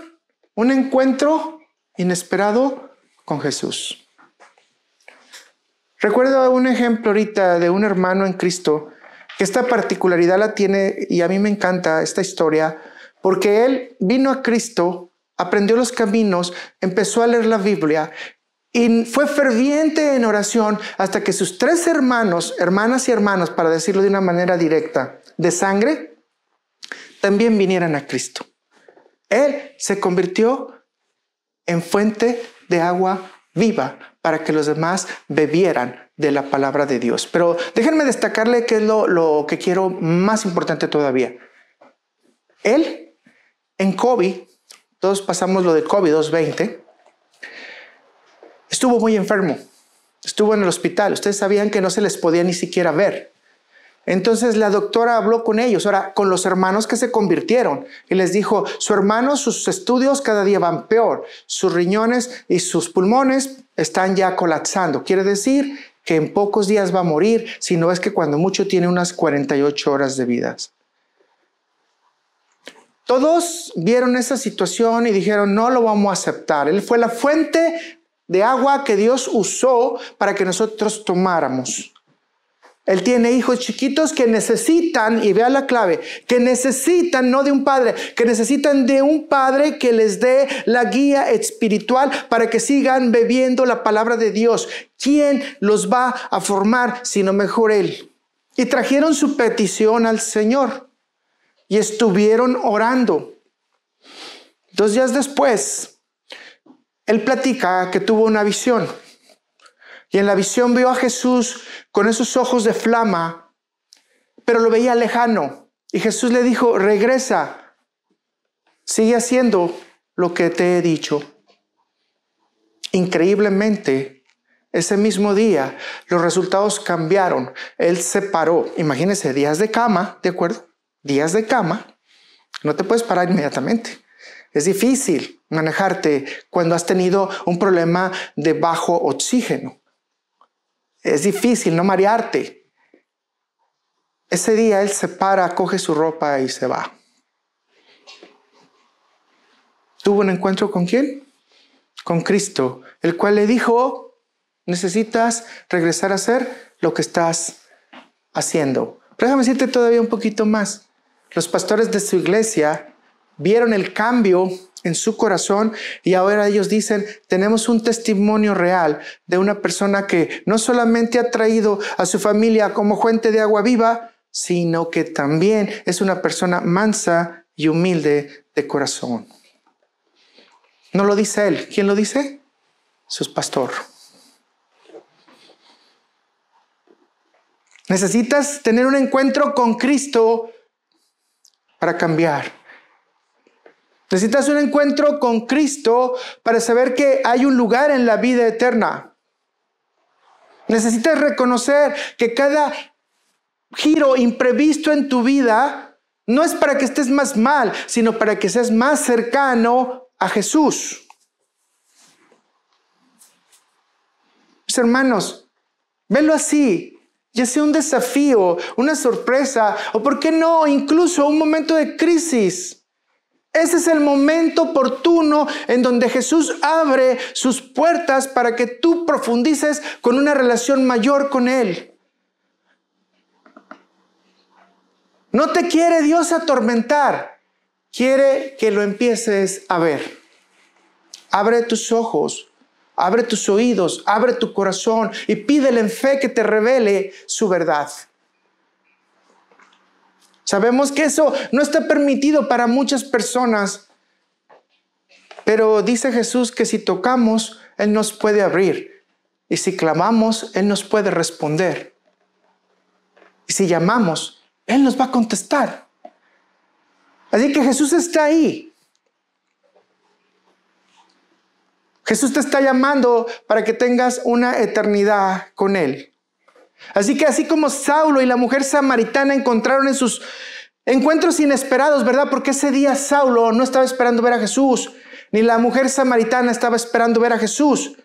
Un encuentro inesperado con Jesús. Recuerdo un ejemplo ahorita de un hermano en Cristo que esta particularidad la tiene, y a mí me encanta esta historia, porque él vino a Cristo, aprendió los caminos, empezó a leer la Biblia y fue ferviente en oración hasta que sus 3 hermanos, hermanas y hermanos, para decirlo de una manera directa, de sangre, también vinieran a Cristo. Él se convirtió en fuente de agua viva para que los demás bebieran de la palabra de Dios. Pero déjenme destacarle que es lo que quiero más importante todavía. Él, en COVID, todos pasamos lo de COVID 2020, estuvo muy enfermo, estuvo en el hospital. Ustedes sabían que no se les podía ni siquiera ver. Entonces la doctora habló con ellos, ahora con los hermanos que se convirtieron, y les dijo, su hermano, sus estudios cada día van peor, sus riñones y sus pulmones están ya colapsando. Quiere decir que en pocos días va a morir, si no es que cuando mucho tiene unas 48 horas de vida. Todos vieron esa situación y dijeron, no lo vamos a aceptar. Él fue la fuente de agua que Dios usó para que nosotros tomáramos. Él tiene hijos chiquitos que necesitan, y vea la clave, que necesitan no de un padre, que necesitan de un padre que les dé la guía espiritual para que sigan bebiendo la palabra de Dios. ¿Quién los va a formar sino mejor Él? Y trajeron su petición al Señor y estuvieron orando. 2 días después, Él platica que tuvo una visión. Y en la visión vio a Jesús con esos ojos de flama, pero lo veía lejano. Y Jesús le dijo, regresa, sigue haciendo lo que te he dicho. Increíblemente, ese mismo día, los resultados cambiaron. Él se paró. Imagínense, días de cama, ¿de acuerdo? Días de cama. No te puedes parar inmediatamente. Es difícil manejarte cuando has tenido un problema de bajo oxígeno. Es difícil no marearte. Ese día él se para, coge su ropa y se va. ¿Tuvo un encuentro con quién? Con Cristo, el cual le dijo, necesitas regresar a hacer lo que estás haciendo. Pero déjame decirte todavía un poquito más. Los pastores de su iglesia vieron el cambio en su corazón y ahora ellos dicen, tenemos un testimonio real de una persona que no solamente ha traído a su familia como fuente de agua viva, sino que también es una persona mansa y humilde de corazón. No lo dice él. ¿Quién lo dice? Su pastor. Necesitas tener un encuentro con Cristo para cambiar. Necesitas un encuentro con Cristo para saber que hay un lugar en la vida eterna. Necesitas reconocer que cada giro imprevisto en tu vida no es para que estés más mal, sino para que seas más cercano a Jesús. Mis hermanos, venlo así, ya sea un desafío, una sorpresa, o por qué no, incluso un momento de crisis. Ese es el momento oportuno en donde Jesús abre sus puertas para que tú profundices con una relación mayor con Él. No te quiere Dios atormentar, quiere que lo empieces a ver. Abre tus ojos, abre tus oídos, abre tu corazón y pídele en fe que te revele su verdad. Sabemos que eso no está permitido para muchas personas, pero dice Jesús que si tocamos, Él nos puede abrir. Y si clamamos, Él nos puede responder. Y si llamamos, Él nos va a contestar. Así que Jesús está ahí. Jesús te está llamando para que tengas una eternidad con Él. Así que así como Saulo y la mujer samaritana encontraron en sus encuentros inesperados, ¿verdad? Porque ese día Saulo no estaba esperando ver a Jesús, ni la mujer samaritana estaba esperando ver a Jesús,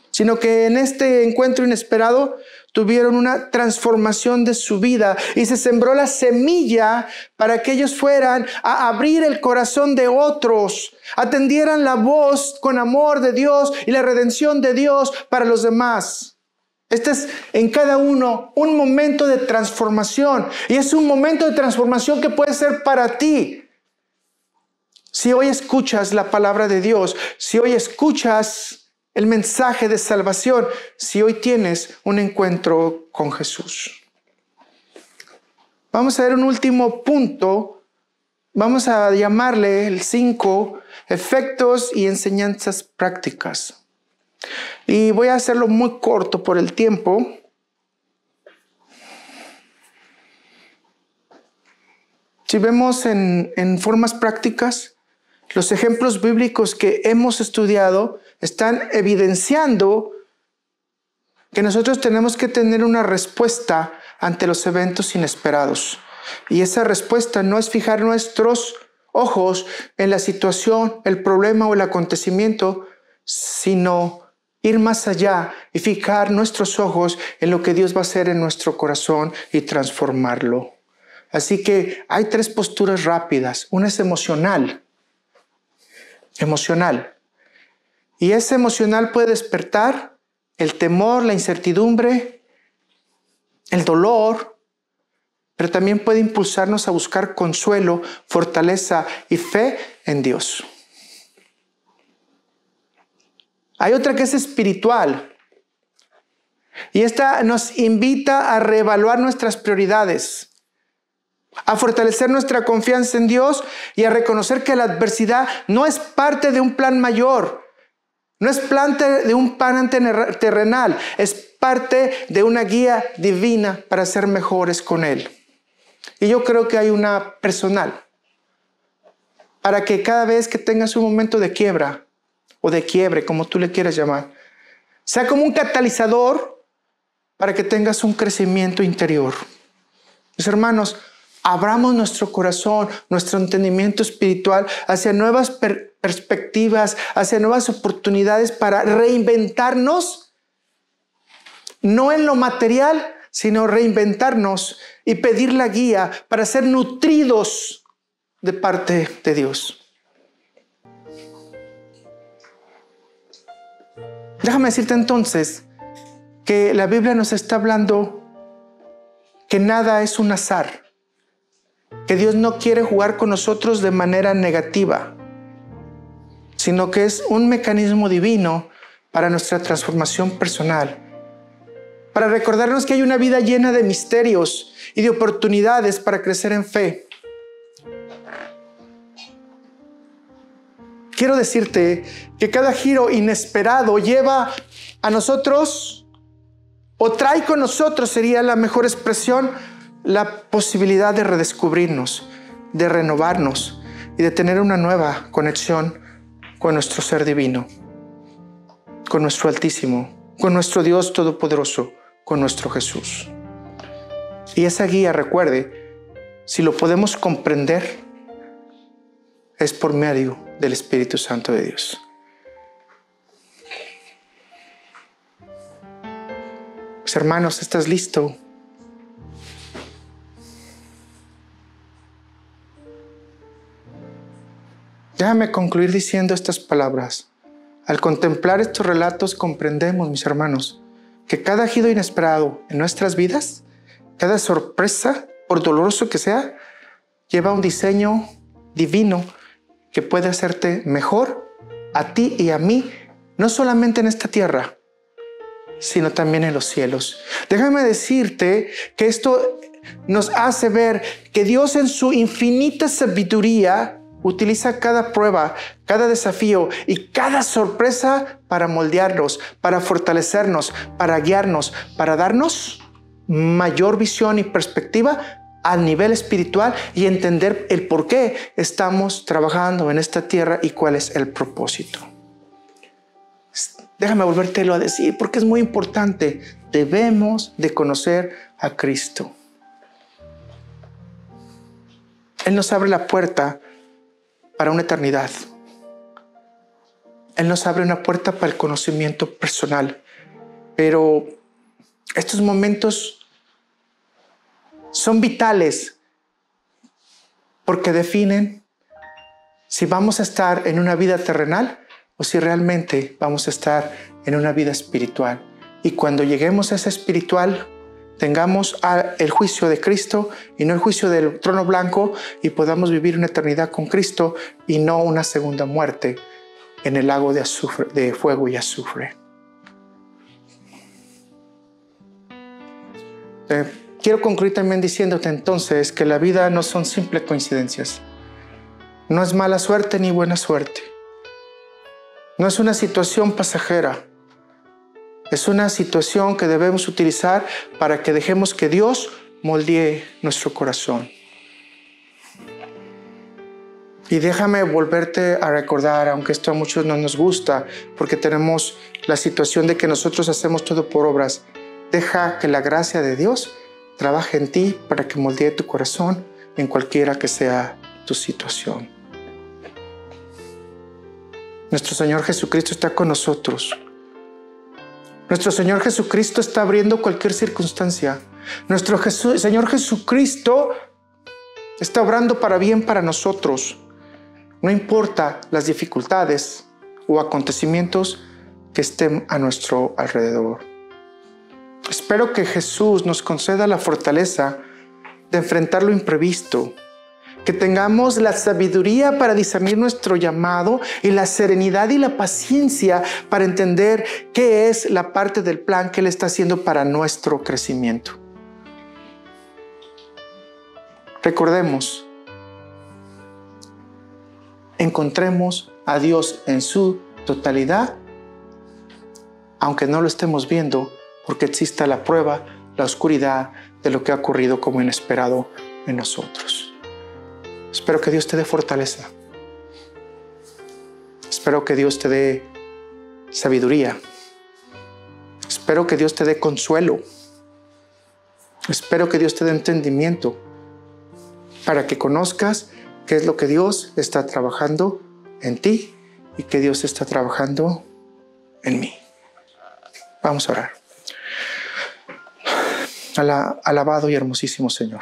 sino que en este encuentro inesperado tuvieron una transformación de su vida y se sembró la semilla para que ellos fueran a abrir el corazón de otros, atendieran la voz con amor de Dios y la redención de Dios para los demás. Este es en cada uno un momento de transformación y es un momento de transformación que puede ser para ti. Si hoy escuchas la palabra de Dios, si hoy escuchas el mensaje de salvación, si hoy tienes un encuentro con Jesús. Vamos a ver un último punto, vamos a llamarle el 5, efectos y enseñanzas prácticas. Y voy a hacerlo muy corto por el tiempo. Si vemos en formas prácticas, los ejemplos bíblicos que hemos estudiado están evidenciando que nosotros tenemos que tener una respuesta ante los eventos inesperados. Y esa respuesta no es fijar nuestros ojos en la situación, el problema o el acontecimiento, sino ir más allá y fijar nuestros ojos en lo que Dios va a hacer en nuestro corazón y transformarlo. Así que hay 3 posturas rápidas. Una es emocional. Y ese emocional puede despertar el temor, la incertidumbre, el dolor, pero también puede impulsarnos a buscar consuelo, fortaleza y fe en Dios. Hay otra que es espiritual. Y esta nos invita a reevaluar nuestras prioridades, a fortalecer nuestra confianza en Dios y a reconocer que la adversidad no es parte de un plan mayor, no es parte de un plan terrenal, es parte de una guía divina para ser mejores con Él. Y yo creo que hay una personal, para que cada vez que tengas un momento de quiebra o de quiebre, como tú le quieras llamar, sea como un catalizador para que tengas un crecimiento interior. Mis hermanos, abramos nuestro corazón, nuestro entendimiento espiritual hacia nuevas perspectivas, hacia nuevas oportunidades para reinventarnos, no en lo material, sino reinventarnos y pedir la guía para ser nutridos de parte de Dios. Déjame decirte entonces que la Biblia nos está hablando que nada es un azar, que Dios no quiere jugar con nosotros de manera negativa, sino que es un mecanismo divino para nuestra transformación personal, para recordarnos que hay una vida llena de misterios y de oportunidades para crecer en fe. Quiero decirte que cada giro inesperado lleva a nosotros, o trae con nosotros, sería la mejor expresión, la posibilidad de redescubrirnos, de renovarnos y de tener una nueva conexión con nuestro ser divino, con nuestro Altísimo, con nuestro Dios Todopoderoso, con nuestro Jesús. Y esa guía, recuerde, si lo podemos comprender, es por medio del Espíritu Santo de Dios. Mis hermanos, ¿estás listo? Déjame concluir diciendo estas palabras. Al contemplar estos relatos comprendemos, mis hermanos, que cada giro inesperado en nuestras vidas, cada sorpresa, por doloroso que sea, lleva un diseño divino que puede hacerte mejor a ti y a mí, no solamente en esta tierra, sino también en los cielos. Déjame decirte que esto nos hace ver que Dios en su infinita sabiduría utiliza cada prueba, cada desafío y cada sorpresa para moldearnos, para fortalecernos, para guiarnos, para darnos mayor visión y perspectiva a nivel espiritual y entender el por qué estamos trabajando en esta tierra y cuál es el propósito. Déjame volvértelo a decir porque es muy importante. Debemos de conocer a Cristo. Él nos abre la puerta para una eternidad. Él nos abre una puerta para el conocimiento personal. Pero estos momentos son vitales porque definen si vamos a estar en una vida terrenal o si realmente vamos a estar en una vida espiritual. Y cuando lleguemos a esa espiritual, tengamos el juicio de Cristo y no el juicio del trono blanco y podamos vivir una eternidad con Cristo y no una segunda muerte en el lago de azufre, de fuego y azufre. Quiero concluir también diciéndote entonces que la vida no son simples coincidencias. No es mala suerte ni buena suerte. No es una situación pasajera. Es una situación que debemos utilizar para que dejemos que Dios moldee nuestro corazón. Y déjame volverte a recordar, aunque esto a muchos no nos gusta, porque tenemos la situación de que nosotros hacemos todo por obras. Deja que la gracia de Dios trabaje en ti para que moldee tu corazón en cualquiera que sea tu situación. Nuestro Señor Jesucristo está con nosotros. Nuestro Señor Jesucristo está abriendo cualquier circunstancia. Nuestro Señor Jesucristo está obrando para bien para nosotros. No importa las dificultades o acontecimientos que estén a nuestro alrededor. Espero que Jesús nos conceda la fortaleza de enfrentar lo imprevisto, que tengamos la sabiduría para discernir nuestro llamado y la serenidad y la paciencia para entender qué es la parte del plan que Él está haciendo para nuestro crecimiento. Recordemos, encontremos a Dios en su totalidad, aunque no lo estemos viendo, porque exista la prueba, la oscuridad de lo que ha ocurrido como inesperado en nosotros. Espero que Dios te dé fortaleza. Espero que Dios te dé sabiduría. Espero que Dios te dé consuelo. Espero que Dios te dé entendimiento para que conozcas qué es lo que Dios está trabajando en ti y que Dios está trabajando en mí. Vamos a orar. Alabado y hermosísimo Señor.